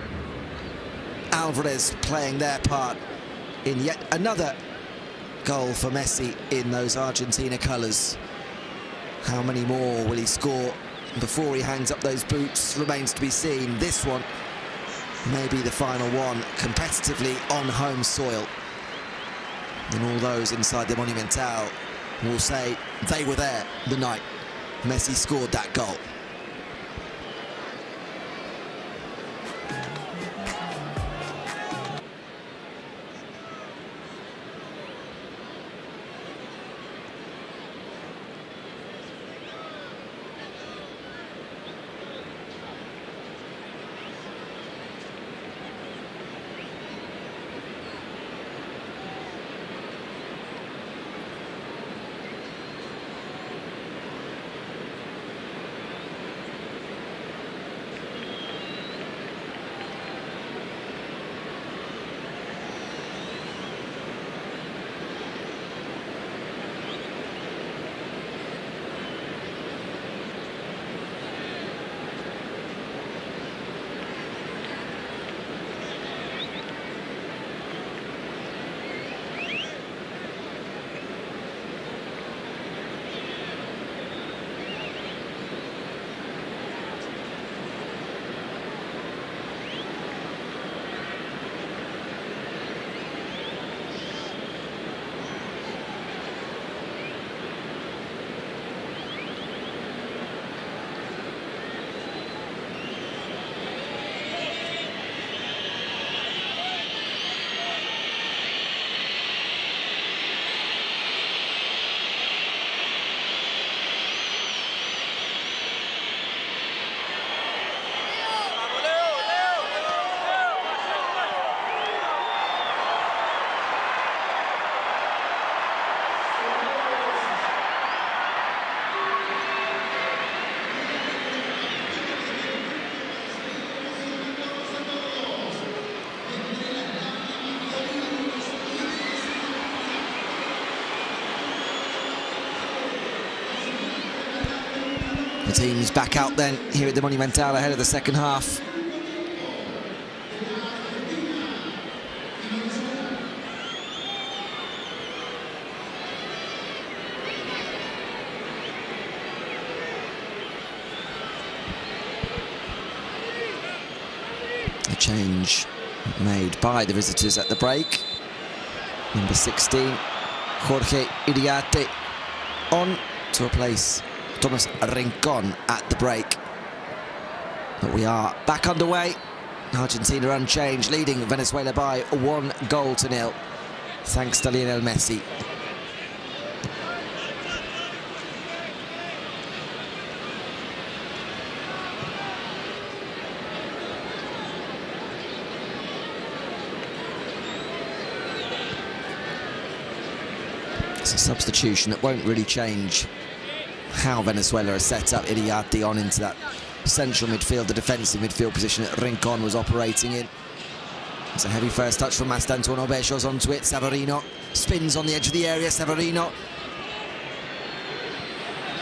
Alvarez playing their part in yet another goal for Messi in those Argentina colours. How many more will he score before he hangs up those boots remains to be seen. This one may be the final one competitively on home soil. And all those inside the Monumental will say they were there the night Messi scored that goal. The team's back out then here at the Monumental ahead of the second half. A change made by the visitors at the break. Number 16, Jorge Iriarte, on to replace Thomas Rincon at the break. But we are back underway. Argentina unchanged, leading Venezuela by 1-0, thanks to Lionel Messi. It's a substitution that won't really change how Venezuela are set up. Iriarte on into that central midfield, the defensive midfield position that Rincon was operating in. It's a heavy first touch from Mastantuono. Bechos onto it. Savarino spins on the edge of the area. Savarino.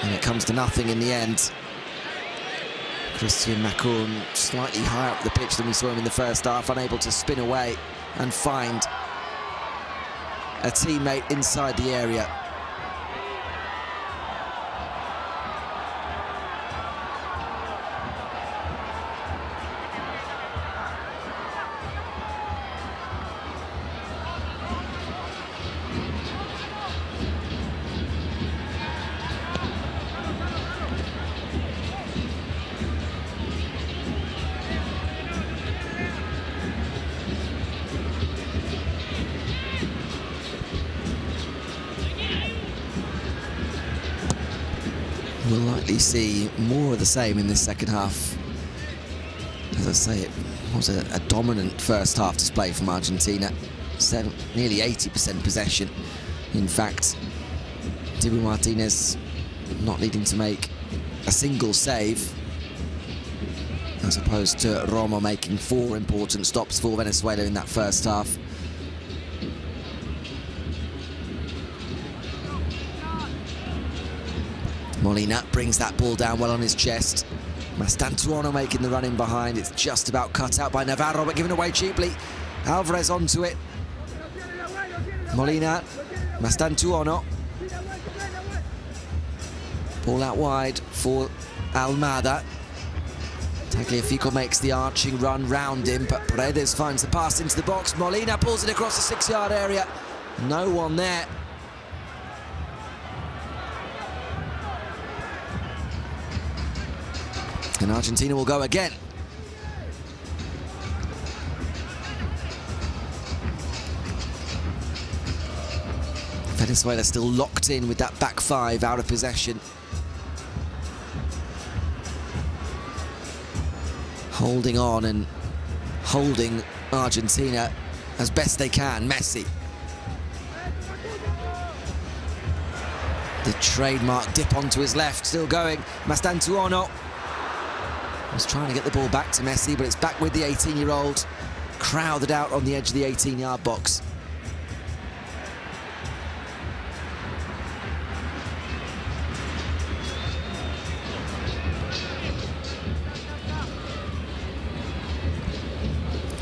And it comes to nothing in the end. Christian Macron slightly higher up the pitch than we saw him in the first half, unable to spin away and find a teammate inside the area. We'll likely see more of the same in this second half. As I say, it was a dominant first half display from Argentina. Nearly 80% possession. In fact, Dibu Martinez not needing to make a single save, as opposed to Romo making 4 important stops for Venezuela in that first half. Molina brings that ball down well on his chest. Mastantuono making the run in behind. It's just about cut out by Navarro, but given away cheaply. Alvarez onto it. Molina, Mastantuono. Ball out wide for Almada. Tagliafico makes the arching run round him, but Paredes finds the pass into the box. Molina pulls it across the 6-yard area. No one there. And Argentina will go again. Venezuela still locked in with that back 5 out of possession. Holding on and holding Argentina as best they can. Messi. The trademark dip onto his left, still going. Mastantuono was trying to get the ball back to Messi, but it's back with the 18-year-old, crowded out on the edge of the 18-yard box.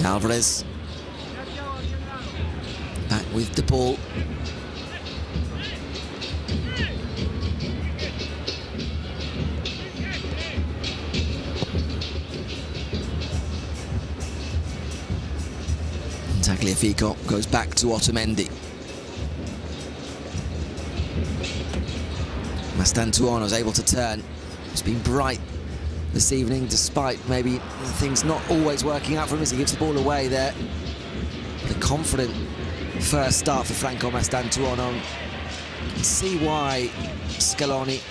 Alvarez back with the ball. Tagliafico goes back to Otamendi. Mastantuono is able to turn. It's been bright this evening, despite maybe things not always working out for him as he gives the ball away there. The confident first start for Franco Mastantuono. You can see why Scaloni,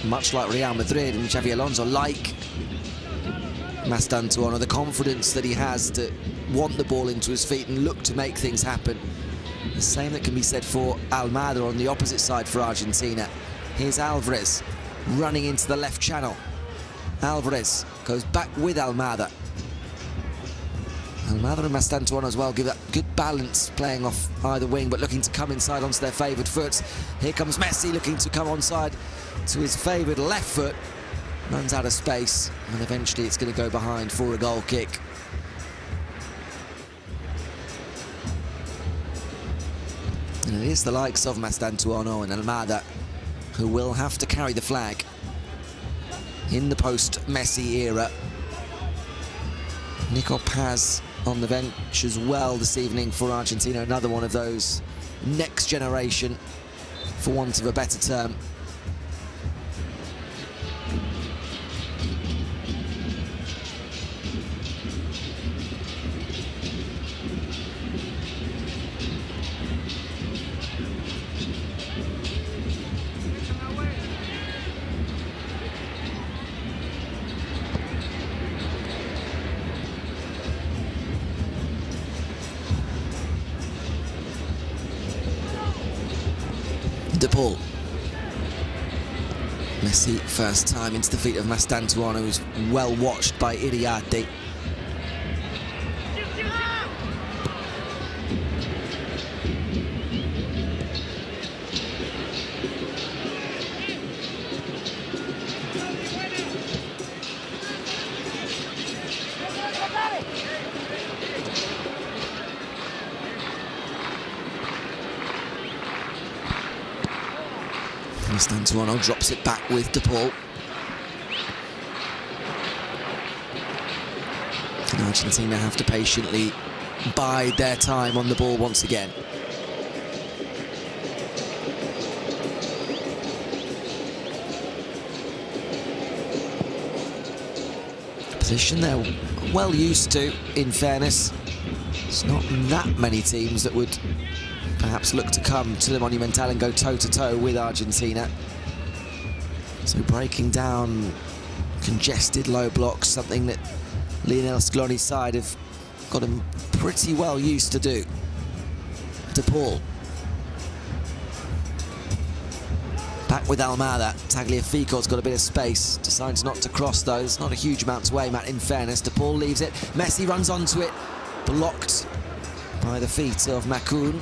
much like Real Madrid and Xabi Alonso, like Mastantuono, the confidence that he has to want the ball into his feet and look to make things happen. The same that can be said for Almada on the opposite side for Argentina. Here's Alvarez running into the left channel. Alvarez goes back with Almada. Almada and Mastantuono as well give that good balance, playing off either wing, but looking to come inside onto their favoured foot. Here comes Messi looking to come onside to his favoured left foot. Runs out of space, and eventually it's going to go behind for a goal kick. And it is the likes of Mastantuono and Almada who will have to carry the flag in the post-Messi era. Nico Paz on the bench as well this evening for Argentina. Another one of those next generation, for want of a better term. De Paul. Messi, first time into the feet of Mastantuono, who's well watched by Iriarte. Mastantuono drops it back with De Paul. And Argentina have to patiently bide their time on the ball once again. Position they're well used to, in fairness. It's not that many teams that would perhaps look to come to the Monumental and go toe-to-toe with Argentina. So breaking down congested low blocks, something that Lionel Scaloni's side have got him pretty well used to do. De Paul. Back with Almada. Tagliafico's got a bit of space, decides not to cross those. Not a huge amount away, Matt, in fairness. De Paul leaves it. Messi runs onto it, blocked by the feet of Makoun.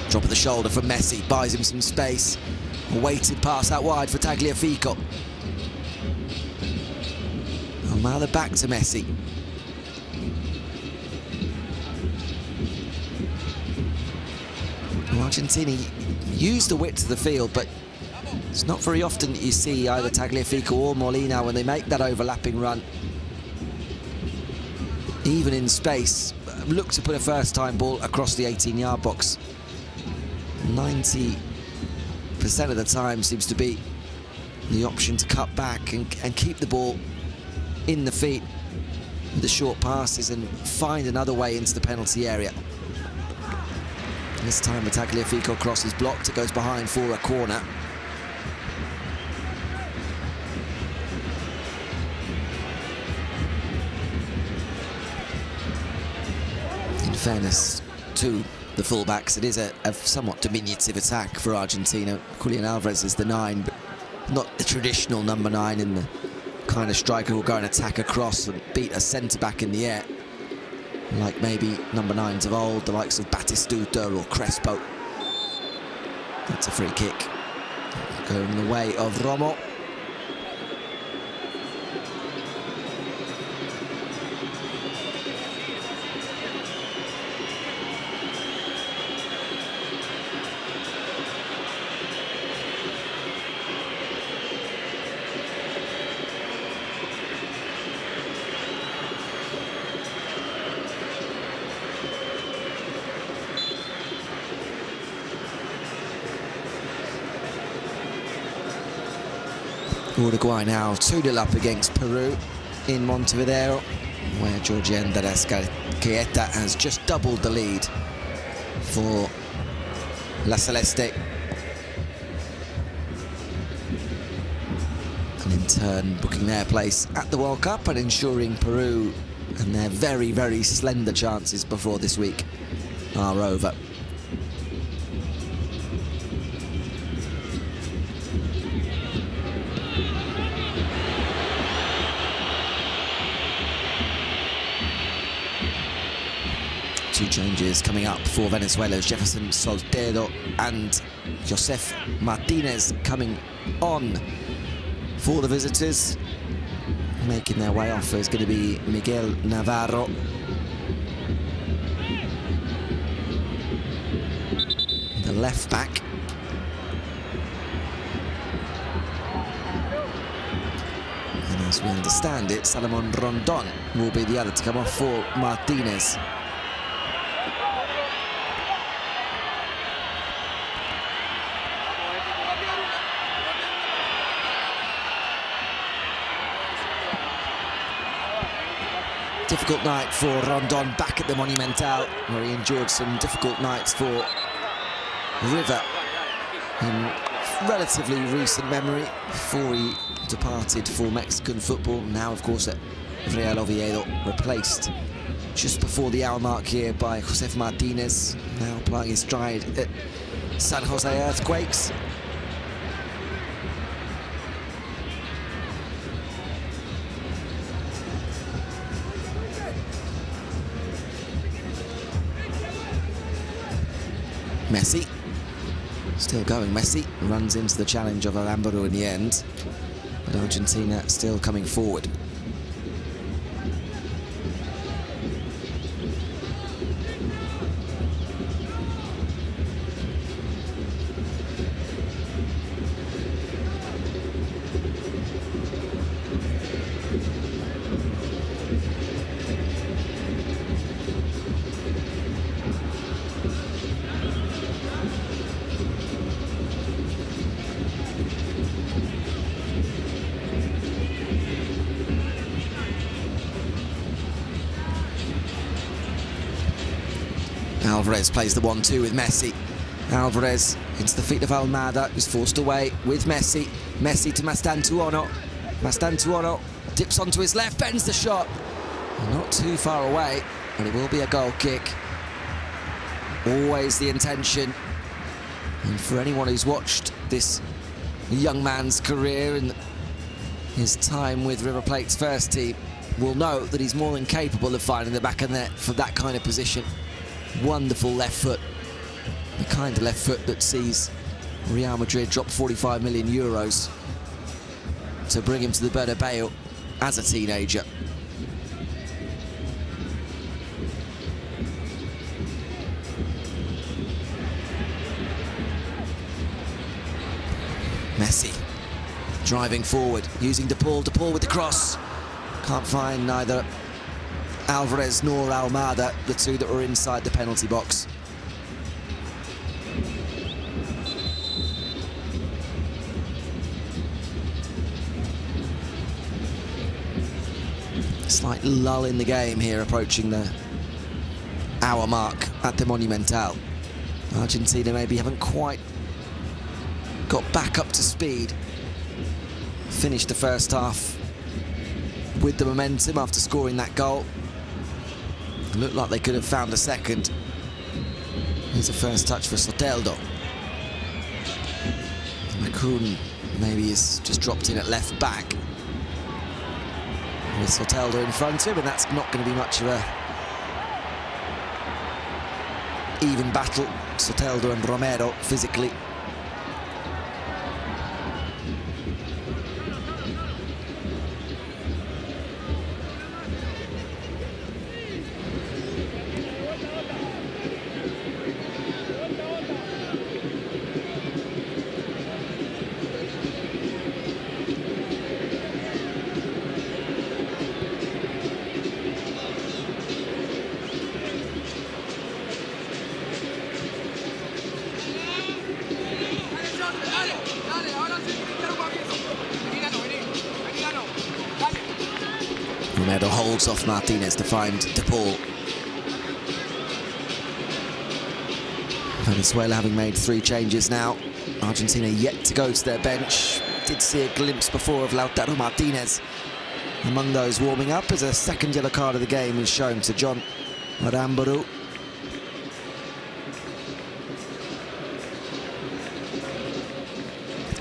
Drop of the shoulder from Messi, buys him some space. A weighted pass out wide for Tagliafico. Almada back to Messi. Argentina use the width of the field, but it's not very often that you see either Tagliafico or Molina when they make that overlapping run. Even in space, look to put a first-time ball across the 18-yard box. 90% of the time seems to be the option to cut back and keep the ball in the feet with the short passes and find another way into the penalty area. This time the Tagliafico cross is blocked, it goes behind for a corner. In fairness to the fullbacks, it is a somewhat diminutive attack for Argentina. Julian Alvarez is the 9, but not the traditional number 9 in the kind of striker who will go and attack across and beat a centre-back in the air, like maybe number 9s of old, the likes of Batistuta or Crespo. That's a free kick going the way of Romo. Uruguay now 2-0 up against Peru in Montevideo, where Georgian Darascaeta has just doubled the lead for La Celeste. And in turn booking their place at the World Cup and ensuring Peru and their very, very slender chances before this week are over. Two changes coming up for Venezuela. Jefferson Soltero and Josef Martinez coming on for the visitors. Making their way off is going to be Miguel Navarro. The left back. And as we understand it, Salomon Rondon will be the other to come off for Martinez. Difficult night for Rondon back at the Monumental, where he endured some difficult nights for River in relatively recent memory before he departed for Mexican football. Now, of course, at Real Oviedo, replaced just before the hour mark here by Josef Martinez, now applying his stride at San Jose Earthquakes. Messi, still going. Messi runs into the challenge of Aramburu in the end, but Argentina still coming forward. Alvarez plays the 1-2 with Messi. Alvarez into the feet of Almada, who's forced away with Messi. Messi to Mastantuono. Mastantuono dips onto his left, bends the shot. Not too far away, but it will be a goal kick. Always the intention. And for anyone who's watched this young man's career and his time with River Plate's first team will know that he's more than capable of finding the back of the net for that kind of position. Wonderful left foot, the kind of left foot that sees Real Madrid drop 45 million euros to bring him to the Bernabeu as a teenager. Messi driving forward, using De Paul with the cross. Can't find neither Alvarez nor Almada, the two that were inside the penalty box. Slight lull in the game here, approaching the hour mark at the Monumental. Argentina maybe haven't quite got back up to speed. Finished the first half with the momentum after scoring that goal. Looked like they could have found a second. Here's a first touch for Soteldo. Macron maybe is just dropped in at left back, with Soteldo in front of him, and that's not going to be much of a even battle. Soteldo and Romero physically. Romero holds off Martinez to find De Paul. Venezuela having made 3 changes now. Argentina yet to go to their bench. Did see a glimpse before of Lautaro Martínez among those warming up, as a second yellow card of the game was shown to John Aramburu.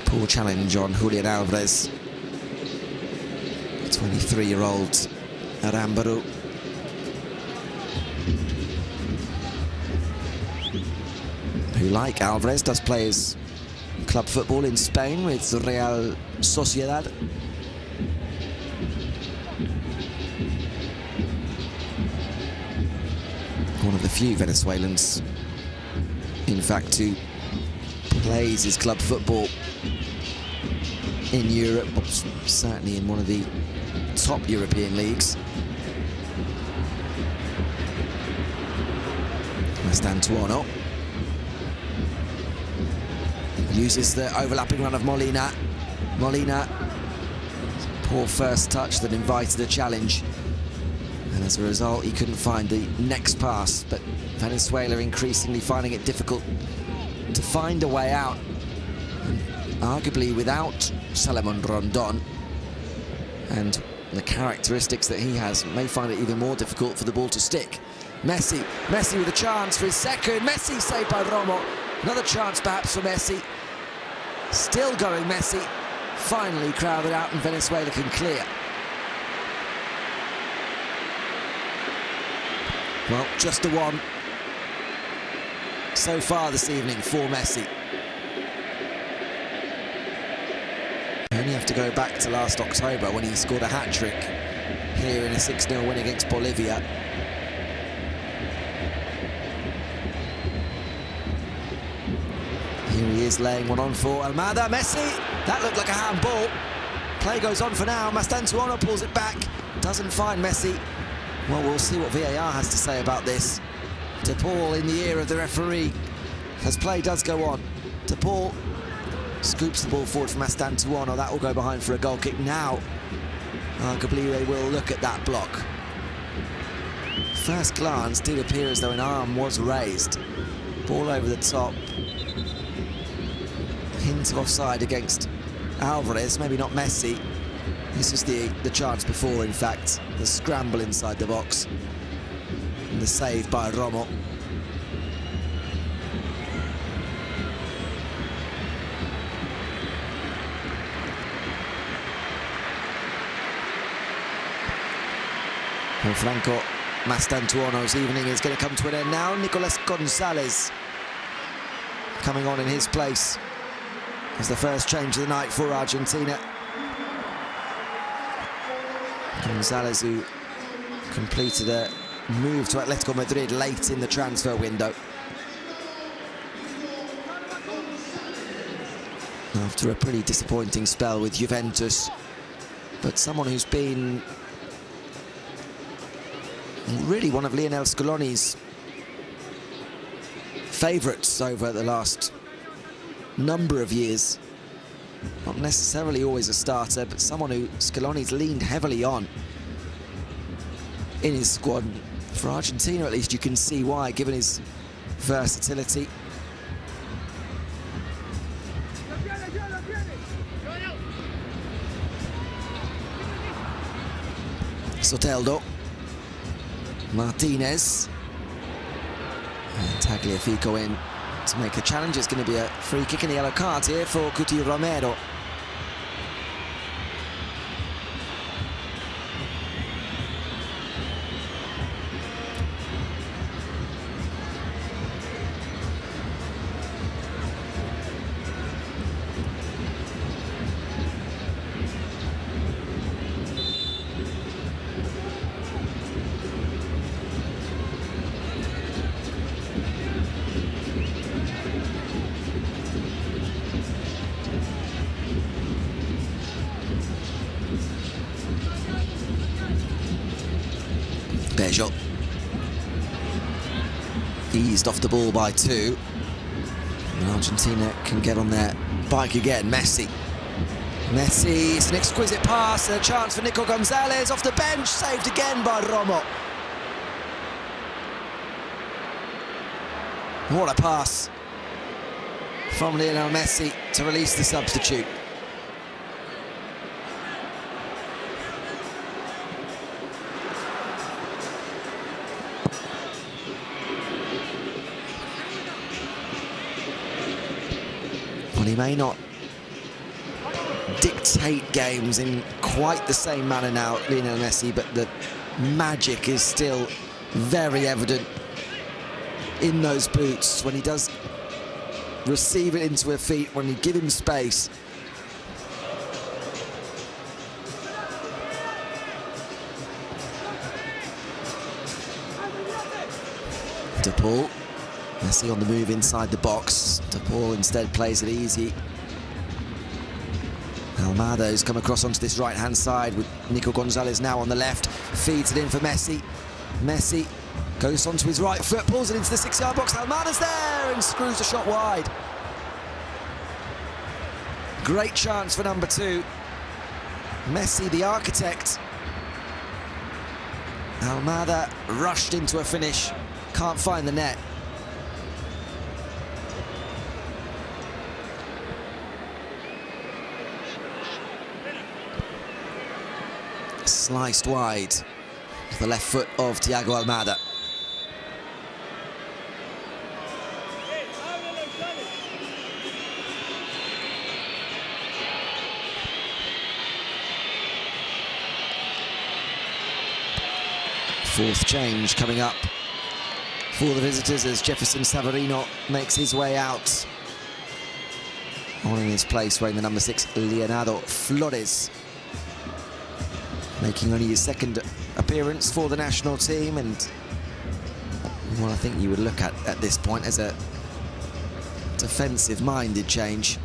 Poor challenge on Julian Alvarez. 23-year-old Aramburu. who, like Alvarez, does play his club football in Spain with Real Sociedad. One of the few Venezuelans, in fact, who plays his club football in Europe, certainly in one of the top European leagues. Mastantuono uses the overlapping run of Molina. Molina, poor first touch that invited a challenge, and as a result he couldn't find the next pass. But Venezuela increasingly finding it difficult to find a way out, and arguably without Salomon Rondon and the characteristics that he has, may find it even more difficult for the ball to stick. Messi with a chance for his second. Messi saved by Romo. Another chance perhaps for Messi. Still going Messi. Finally crowded out and Venezuela can clear. Well, just the one so far this evening for Messi. You only have to go back to last October when he scored a hat-trick here in a 6-0 win against Bolivia. Here he is laying one on for Almada. Messi, that looked like a handball. Play goes on for now. Mastantuono pulls it back, doesn't find Messi. Well, we'll see what VAR has to say about this. De Paul in the ear of the referee as play does go on. De Paul scoops the ball forward for Mastantuono. That will go behind for a goal kick now. Arguably they will look at that block. First glance did appear as though an arm was raised. Ball over the top. Hint of offside against Alvarez, maybe not Messi. This was the chance before, in fact. The scramble inside the box. And the save by Romo. Well, Franco Mastantuono's evening is going to come to an end now. Nicolas Gonzalez coming on in his place as the first change of the night for Argentina. Gonzalez, who completed a move to Atletico Madrid late in the transfer window. After a pretty disappointing spell with Juventus, but someone who's been really one of Lionel Scaloni's favourites over the last number of years. Not necessarily always a starter, but someone who Scaloni's leaned heavily on in his squad. For Argentina, at least, you can see why, given his versatility. Soteldo. Martínez. And Tagliafico in to make a challenge. It's going to be a free kick and a yellow card here for Cuti Romero. Bejo. Eased off the ball by two. And Argentina can get on their bike again. Messi. Messi, it's an exquisite pass, a chance for Nico Gonzalez off the bench, saved again by Romo. What a pass from Lionel Messi to release the substitute. Well, he may not dictate games in quite the same manner now, Lionel Messi, but the magic is still very evident in those boots when he does receive it into her feet, when you give him space. De Paul, Messi on the move inside the box. De Paul instead plays it easy. Almado's come across onto this right-hand side with Nico Gonzalez now on the left. Feeds it in for Messi. Messi goes onto his right foot, pulls it into the 6-yard box. Almado's there and screws the shot wide. Great chance for number 2. Messi, the architect. Almada rushed into a finish. Can't find the net. Sliced wide to the left foot of Thiago Almada. Fourth change coming up for the visitors as Jefferson Savarino makes his way out. On in his place wearing the number 6, Leonardo Flores, making only his second appearance for the national team, and what I think you would look at this point as a defensive-minded change.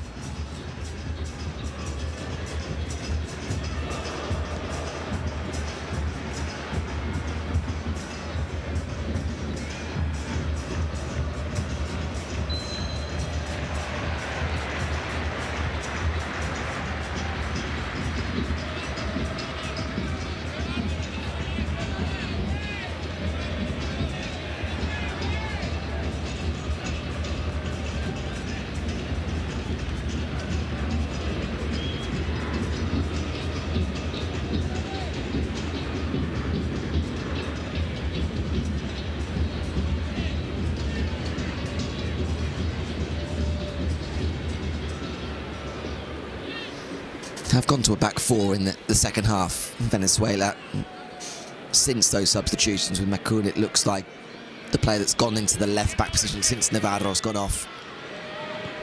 Have gone to a back 4 in the second half in Venezuela. Since those substitutions with Macun, it looks like the player that's gone into the left back position since Navarro's gone off.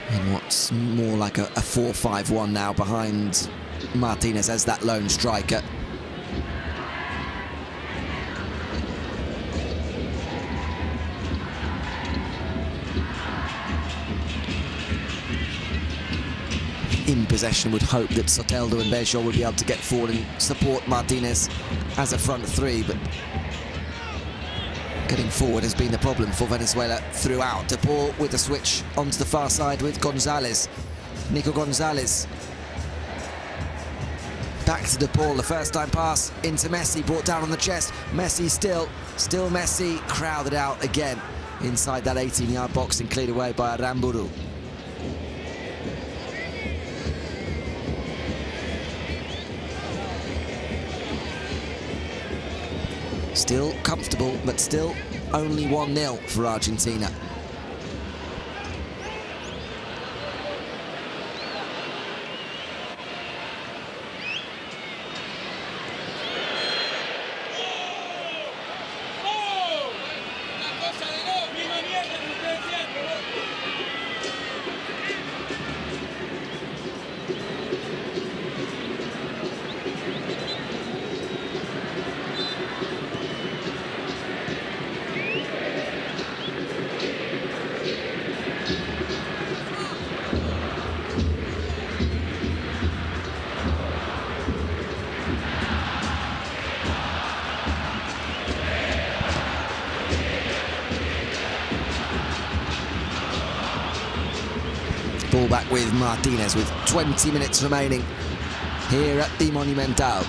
And what's more like a 4-5-1 now behind Martinez as that lone striker. In possession, would hope that Soteldo and Bejo would be able to get forward and support Martinez as a front 3, but getting forward has been the problem for Venezuela throughout. De Paul with a switch onto the far side with Gonzalez. Nico Gonzalez. Back to De Paul, the first time pass into Messi, brought down on the chest. Messi still Messi, crowded out again inside that 18-yard box and cleared away by Aramburu. Still comfortable, but still only 1-0 for Argentina. Ball back with Martinez with 20 minutes remaining here at the Monumental.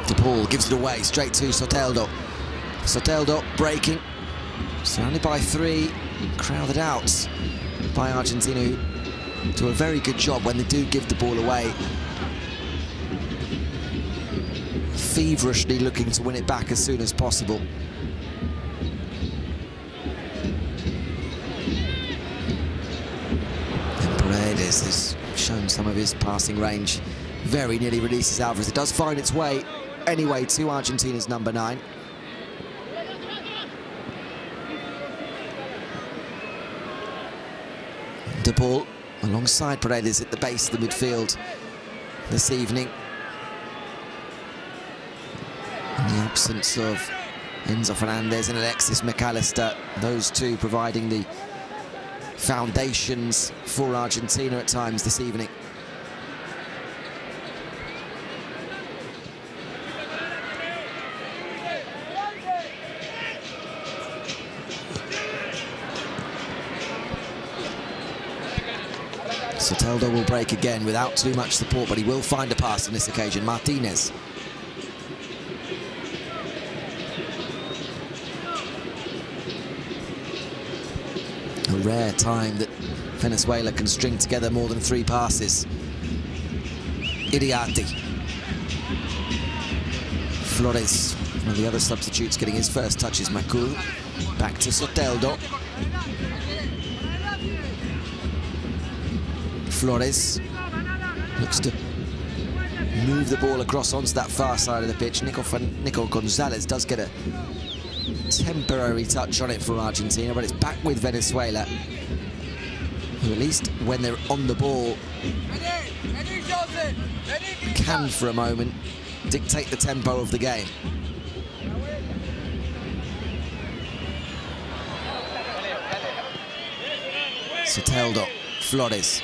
De Paul gives it away straight to Soteldo. Soteldo breaking, surrounded by 3, crowded out by Argentina, who do a very good job when they do give the ball away. Feverishly looking to win it back as soon as possible. And Paredes has shown some of his passing range. Very nearly releases Alvarez. It does find its way anyway to Argentina's number 9. De Paul alongside Paredes at the base of the midfield this evening. In the absence of Enzo Fernandez and Alexis McAllister, those two providing the foundations for Argentina at times this evening. Soteldo will break again without too much support, but he will find a pass on this occasion. Martínez. A rare time that Venezuela can string together more than 3 passes. Iriarte. Flores, one of the other substitutes, getting his first touches. Macul. Back to Soteldo. Flores looks to move the ball across onto that far side of the pitch. Nico Gonzalez does get a temporary touch on it for Argentina, but it's back with Venezuela, who at least when they're on the ball can for a moment dictate the tempo of the game. Soteldo, Flores.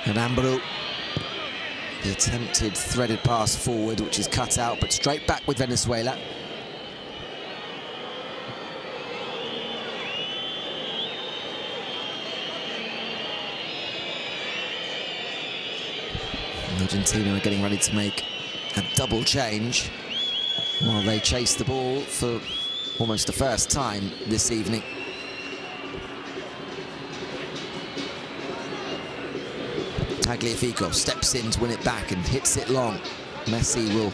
And Ambrú, the attempted threaded pass forward, which is cut out, but straight back with Venezuela. And Argentina are getting ready to make a double change while they chase the ball for almost the first time this evening. Tagliafico steps in to win it back and hits it long. Messi will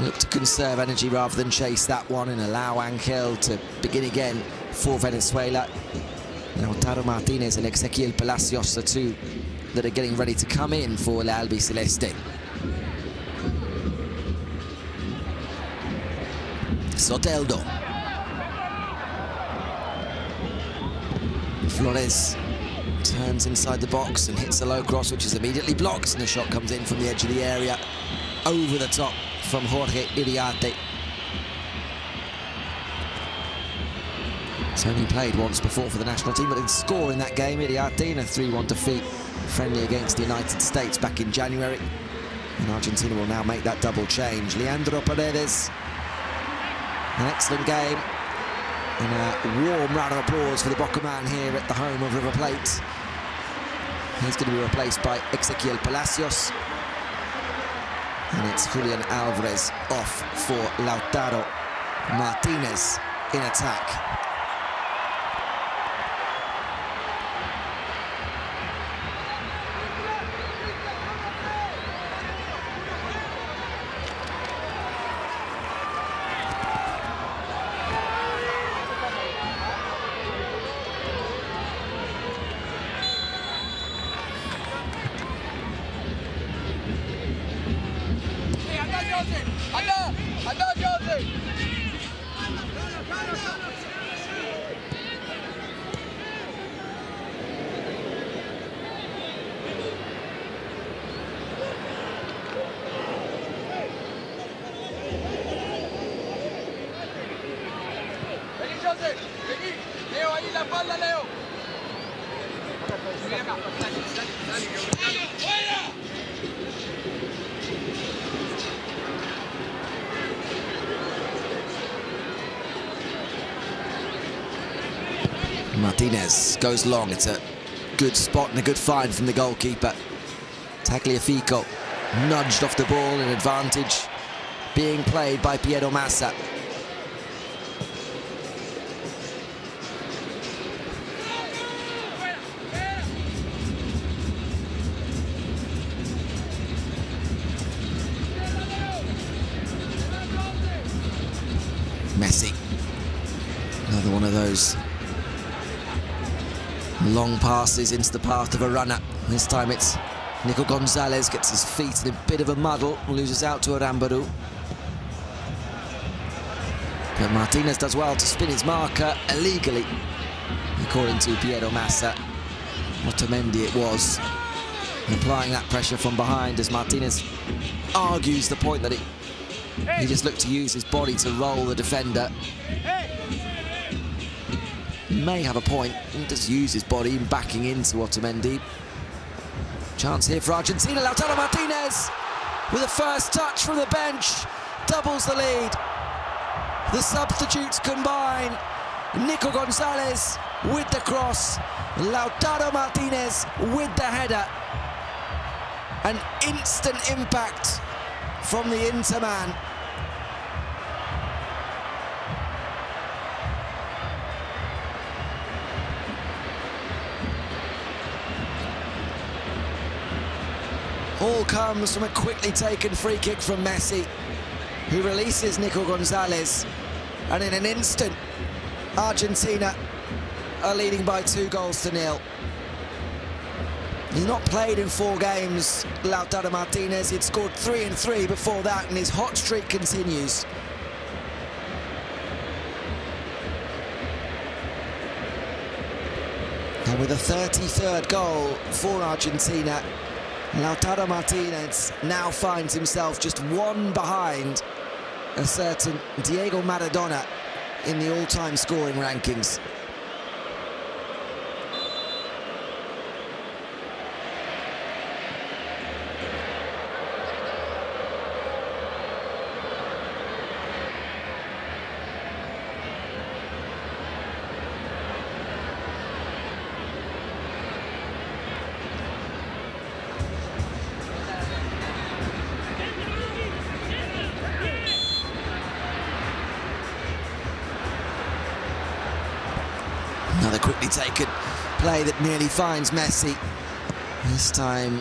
look to conserve energy rather than chase that one and allow Ángel to begin again for Venezuela. Lautaro Martínez and Ezequiel Palacios are two that are getting ready to come in for La Albiceleste. Soteldo. Flores turns inside the box and hits a low cross, which is immediately blocked, and the shot comes in from the edge of the area, over the top from Jorge Iriarte. He's only played once before for the national team, but didn't score in that game. Iriarte in a 3-1 defeat, friendly against the United States back in January. And Argentina will now make that double change. Leandro Paredes, an excellent game. And a warm round of applause for the Boca man here at the home of River Plate. He's going to be replaced by Ezequiel Palacios. And it's Julian Álvarez off for Lautaro Martínez in attack. Martínez goes long. It's a good spot and a good find from the goalkeeper. Tagliafico nudged off the ball, an advantage being played by Piero Massa. Messi, another one of those long passes into the path of a runner. This time it's Nico Gonzalez, gets his feet in a bit of a muddle, loses out to Aramburu. But Martínez does well to spin his marker illegally according to Piero Massa. Otamendi it was, applying that pressure from behind as Martinez argues the point that he just looked to use his body to roll the defender. He may have a point. He does use his body backing into Otamendi. Chance here for Argentina. Lautaro Martínez with a first touch from the bench, doubles the lead. The substitutes combine. Nico Gonzalez with the cross, Lautaro Martínez with the header. An instant impact from the Inter man. All comes from a quickly taken free kick from Messi, who releases Nico Gonzalez, and in an instant, Argentina are leading by 2-0. He's not played in 4 games, Lautaro Martínez. He'd scored 3 in 3 before that, and his hot streak continues. And with a 33rd goal for Argentina, Lautaro Martínez now finds himself just 1 behind a certain Diego Maradona in the all-time scoring rankings. Another quickly taken play that nearly finds Messi. This time,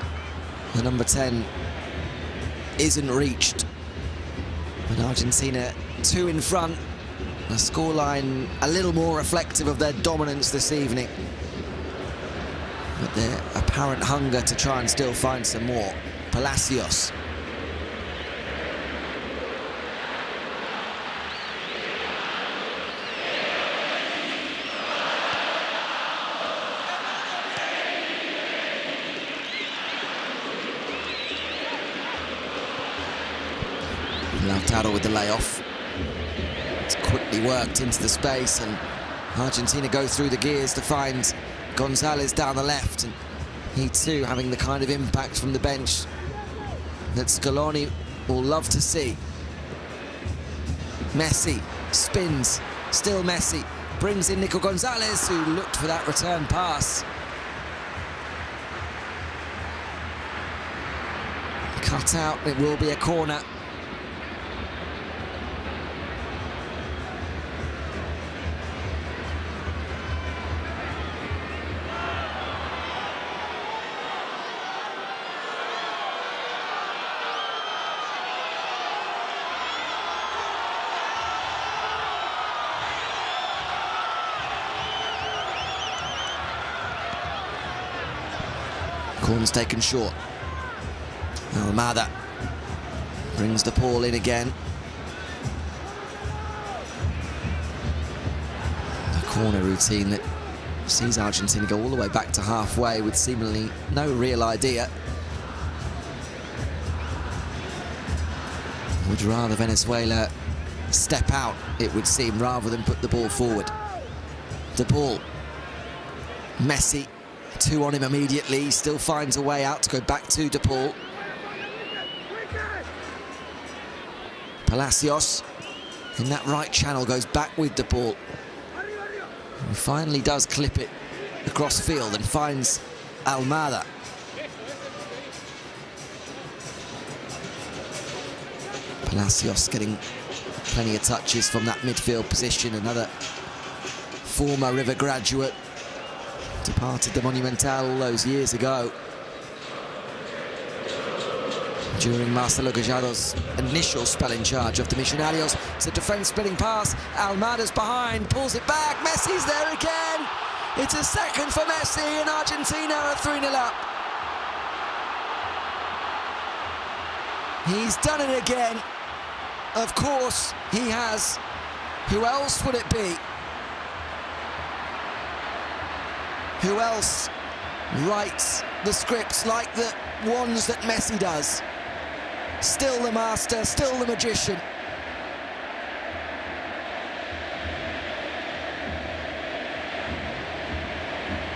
the number 10 isn't reached. But Argentina 2 in front. A scoreline a little more reflective of their dominance this evening. But their apparent hunger to try and still find some more. Palacios. Lautaro with the layoff. It's quickly worked into the space, and Argentina go through the gears to find Gonzalez down the left, and he too having the kind of impact from the bench that Scaloni will love to see. Messi spins, still Messi, brings in Nico Gonzalez, who looked for that return pass. Cut out, it will be a corner. Corner's taken short. Almada brings the ball in again. A corner routine that sees Argentina go all the way back to halfway with seemingly no real idea. Would rather Venezuela step out, it would seem, rather than put the ball forward. The ball. Messi. 2 on him immediately. He still finds a way out to go back to De Paul. Palacios in that right channel goes back with De Paul. He finally does clip it across field and finds Almada. Palacios getting plenty of touches from that midfield position. Another former River graduate. Departed the Monumental all those years ago. During Marcelo Gallardo's initial spell in charge of the Missionarios. It's a defence-splitting pass. Almada's behind, pulls it back. Messi's there again. It's a second for Messi, and Argentina are 3-0 up. He's done it again. Of course, he has. Who else would it be? Who else writes the scripts like the ones that Messi does? Still the master, still the magician.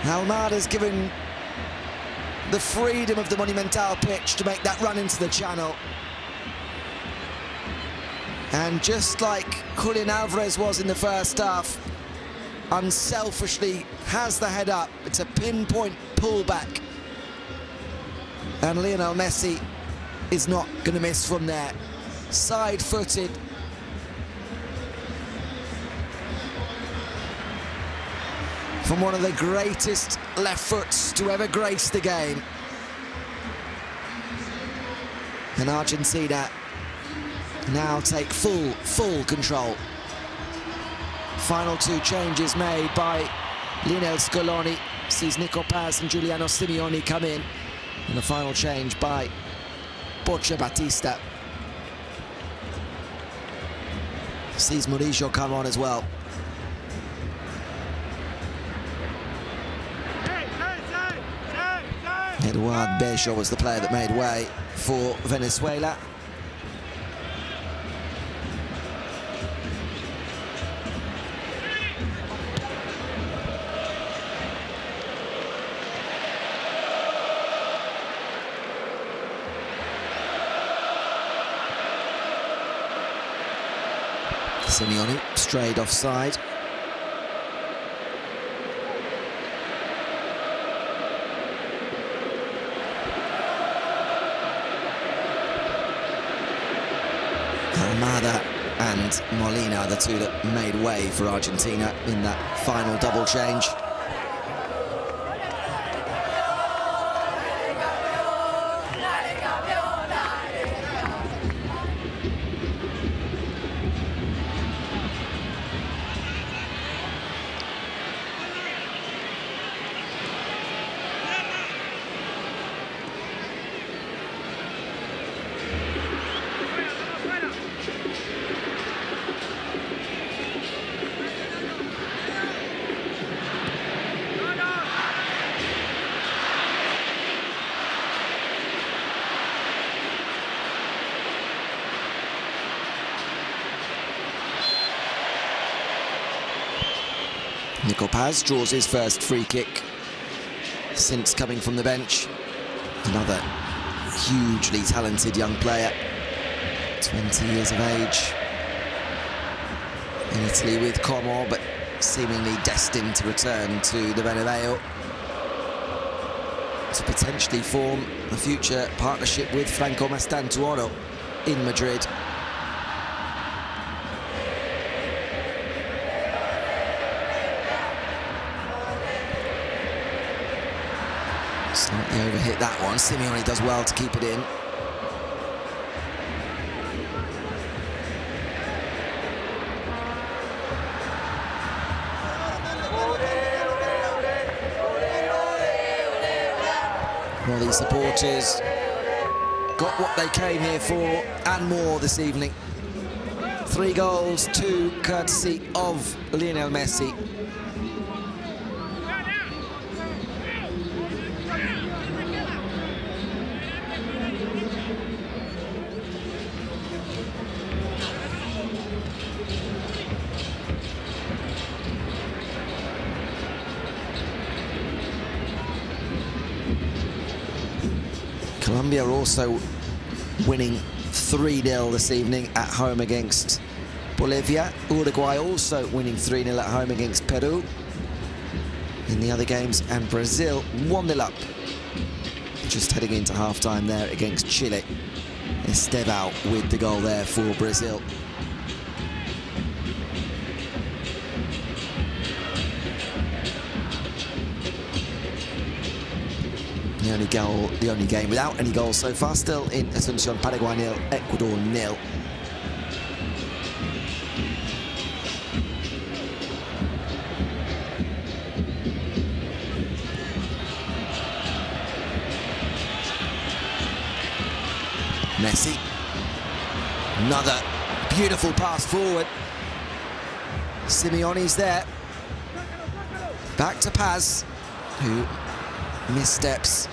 Almada's given the freedom of the Monumental pitch to make that run into the channel. And just like Julian Alvarez was in the first half, unselfishly has the head up. It's a pinpoint pullback. And Lionel Messi is not going to miss from there. Side-footed. From one of the greatest left foots to ever grace the game. And Argentina now take full control. Final two changes made by Lionel Scaloni. Sees Nico Paz and Giuliano Simeone come in. And the final change by Borja Batista. Sees Murillo come on as well. Eduard Bejo was the player that made way for Venezuela. Simeone strayed offside. Almada and Molina, the two that made way for Argentina in that final double change. Nico Paz draws his first free kick since coming from the bench. Another hugely talented young player, 20 years of age, in Italy with Como, but seemingly destined to return to the Bernabeu to potentially form a future partnership with Franco Mastantuono in Madrid. Slightly overhit that one. Simeone does well to keep it in. Well, these supporters got what they came here for and more this evening. 3 goals, 2 courtesy of Lionel Messi. Colombia also winning 3-0 this evening at home against Bolivia. Uruguay also winning 3-0 at home against Peru in the other games, and Brazil 1-0 up just heading into half-time there against Chile. Estevao with the goal there for Brazil. The only game without any goals so far, still in Asunción. Paraguay 0, Ecuador 0. Messi, another beautiful pass forward. Simeone's there. Back to Paz. who missteps,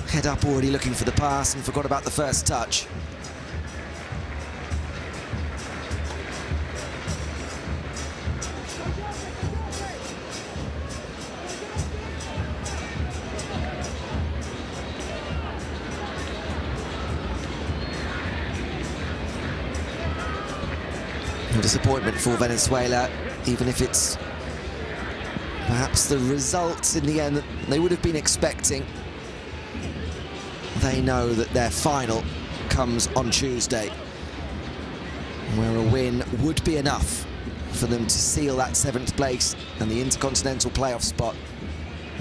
head up already looking for the pass and forgot about the first touch. A disappointment for Venezuela, even if it's perhaps the results in the end that they would have been expecting. They know that their final comes on Tuesday, where a win would be enough for them to seal that 7th place and the intercontinental playoff spot.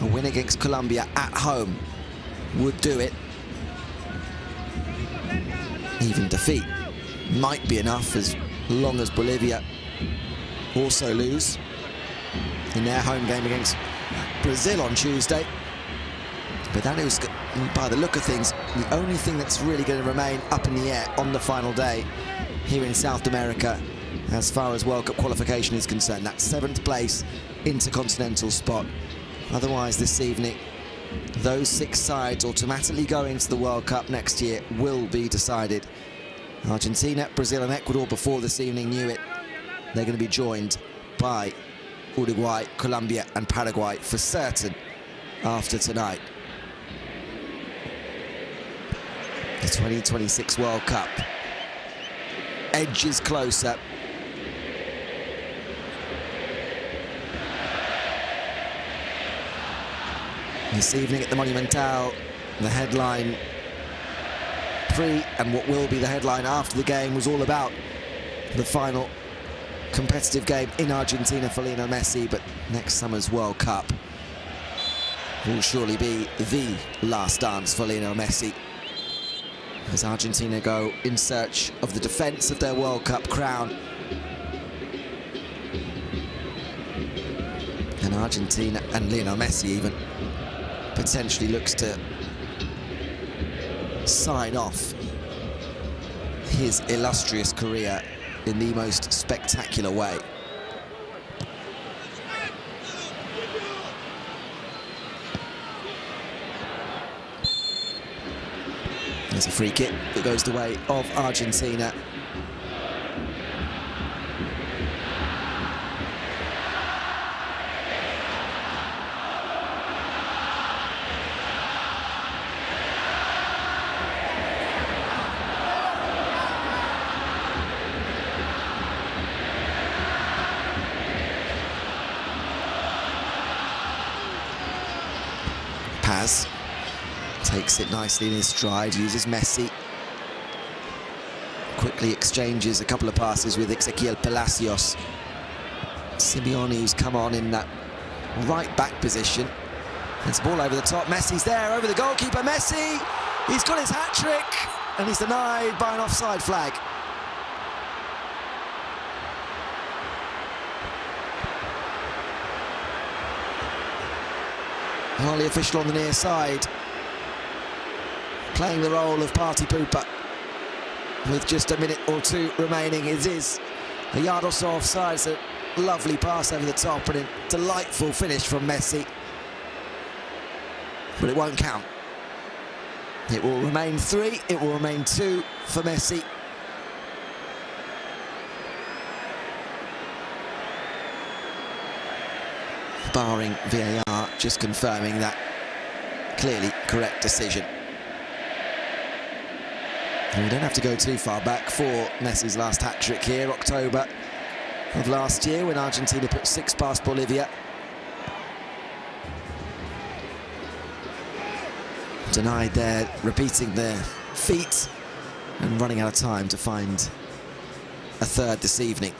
A win against Colombia at home would do it. Even defeat might be enough, as long as Bolivia also lose in their home game against Brazil on Tuesday. But that is, by the look of things, the only thing that's really going to remain up in the air on the final day here in South America as far as World Cup qualification is concerned. That 7th place intercontinental spot. Otherwise this evening, those 6 sides automatically going into the World Cup next year will be decided. Argentina, Brazil and Ecuador before this evening knew it. They're going to be joined by Uruguay, Colombia and Paraguay for certain after tonight. The 2026 World Cup edges closer. This evening at the Monumental, the headline pre and what will be the headline after the game was all about the final competitive game in Argentina for Lionel Messi, but next summer's World Cup will surely be the last dance for Lionel Messi as Argentina go in search of the defence of their World Cup crown. And Argentina, and Lionel Messi even, potentially looks to sign off his illustrious career in the most spectacular way. There's a free kick that goes the way of Argentina. Paz takes it nicely in his stride, uses Messi. Quickly exchanges a couple of passes with Ezequiel Palacios. Simeone, who's come on in that right back position. It's ball over the top, Messi's there, over the goalkeeper, Messi! He's got his hat-trick, and he's denied by an offside flag. Well, the official on the near side, playing the role of party pooper with just a minute or 2 remaining. It is a yard or so offside. It's a lovely pass over the top and a delightful finish from Messi. But it won't count. It will remain 3, it will remain 2 for Messi. Barring VAR, just confirming that clearly correct decision. And we don't have to go too far back for Messi's last hat-trick here, October of last year, when Argentina put 6 past Bolivia. Denied there, repeating their feat and running out of time to find a third this evening.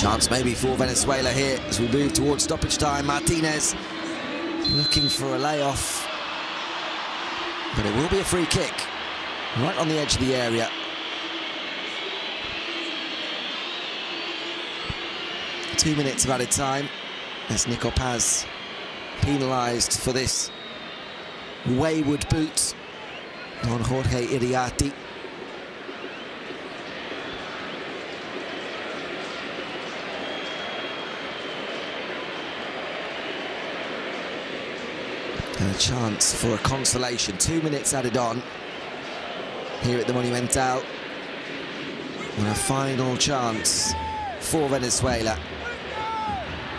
Chance maybe for Venezuela here as we move towards stoppage time. Martinez looking for a layoff, but it will be a free kick right on the edge of the area. Two minutes of added time as Nico Paz penalised for this wayward boot on Jorge Iriarty. And a chance for a consolation. 2 minutes added on here at the Monumental. And a final chance for Venezuela.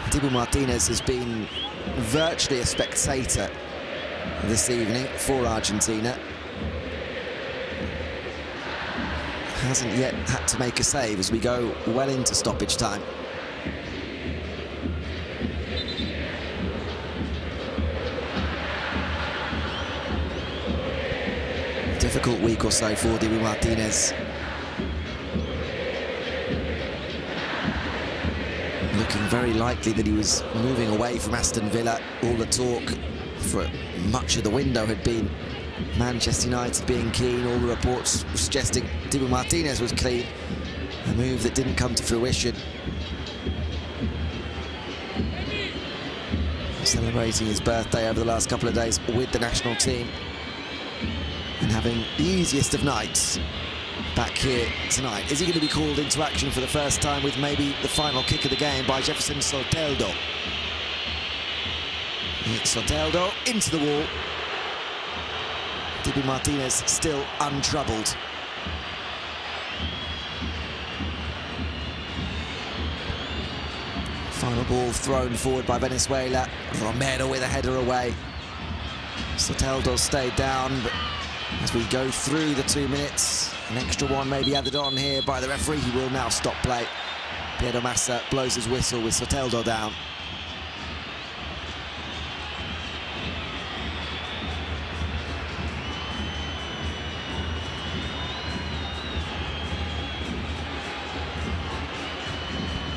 Dibu Martinez has been virtually a spectator this evening for Argentina. Hasn't yet had to make a save as we go well into stoppage time. Difficult week or so for Dibu Martinez. Looking very likely that he was moving away from Aston Villa. All the talk for much of the window had been Manchester United being keen. All the reports suggesting Dibu Martinez was keen. A move that didn't come to fruition. Celebrating his birthday over the last couple of days with the national team. And having the easiest of nights back here tonight. Is he going to be called into action for the first time with maybe the final kick of the game by Jefferson Soteldo? It's Soteldo into the wall. Dibu Martinez still untroubled. Final ball thrown forward by Venezuela. Romero with a header away. Soteldo stayed down, but as we go through the 2 minutes, an extra one may be added on here by the referee. He will now stop play. Pedro Massa blows his whistle with Soteldo down.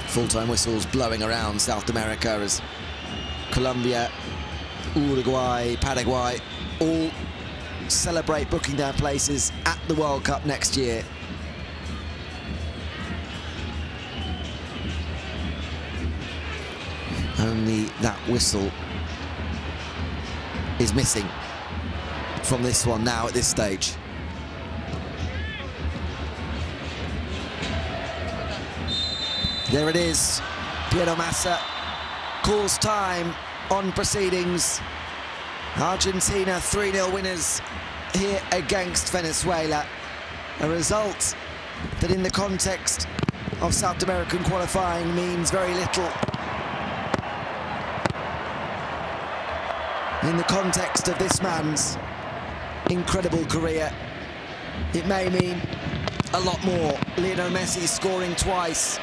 Full-time whistles blowing around South America as Colombia, Uruguay, Paraguay all celebrate booking their places at the World Cup next year. Only that whistle is missing from this one now at this stage. There it is. Pedro Massa calls time on proceedings. Argentina 3-0 winners here against Venezuela. A result that in the context of South American qualifying means very little. In the context of this man's incredible career, it may mean a lot more. Lionel Messi scoring twice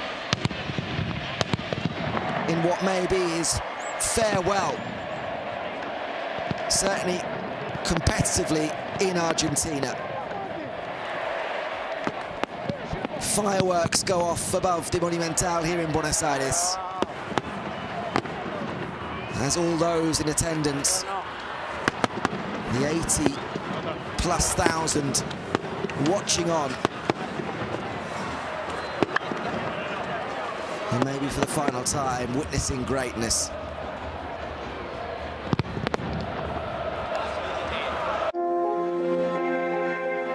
in what may be his farewell, certainly competitively in Argentina. Fireworks go off above the Monumental here in Buenos Aires, as all those in attendance, the 80,000+ watching on, and maybe for the final time witnessing greatness.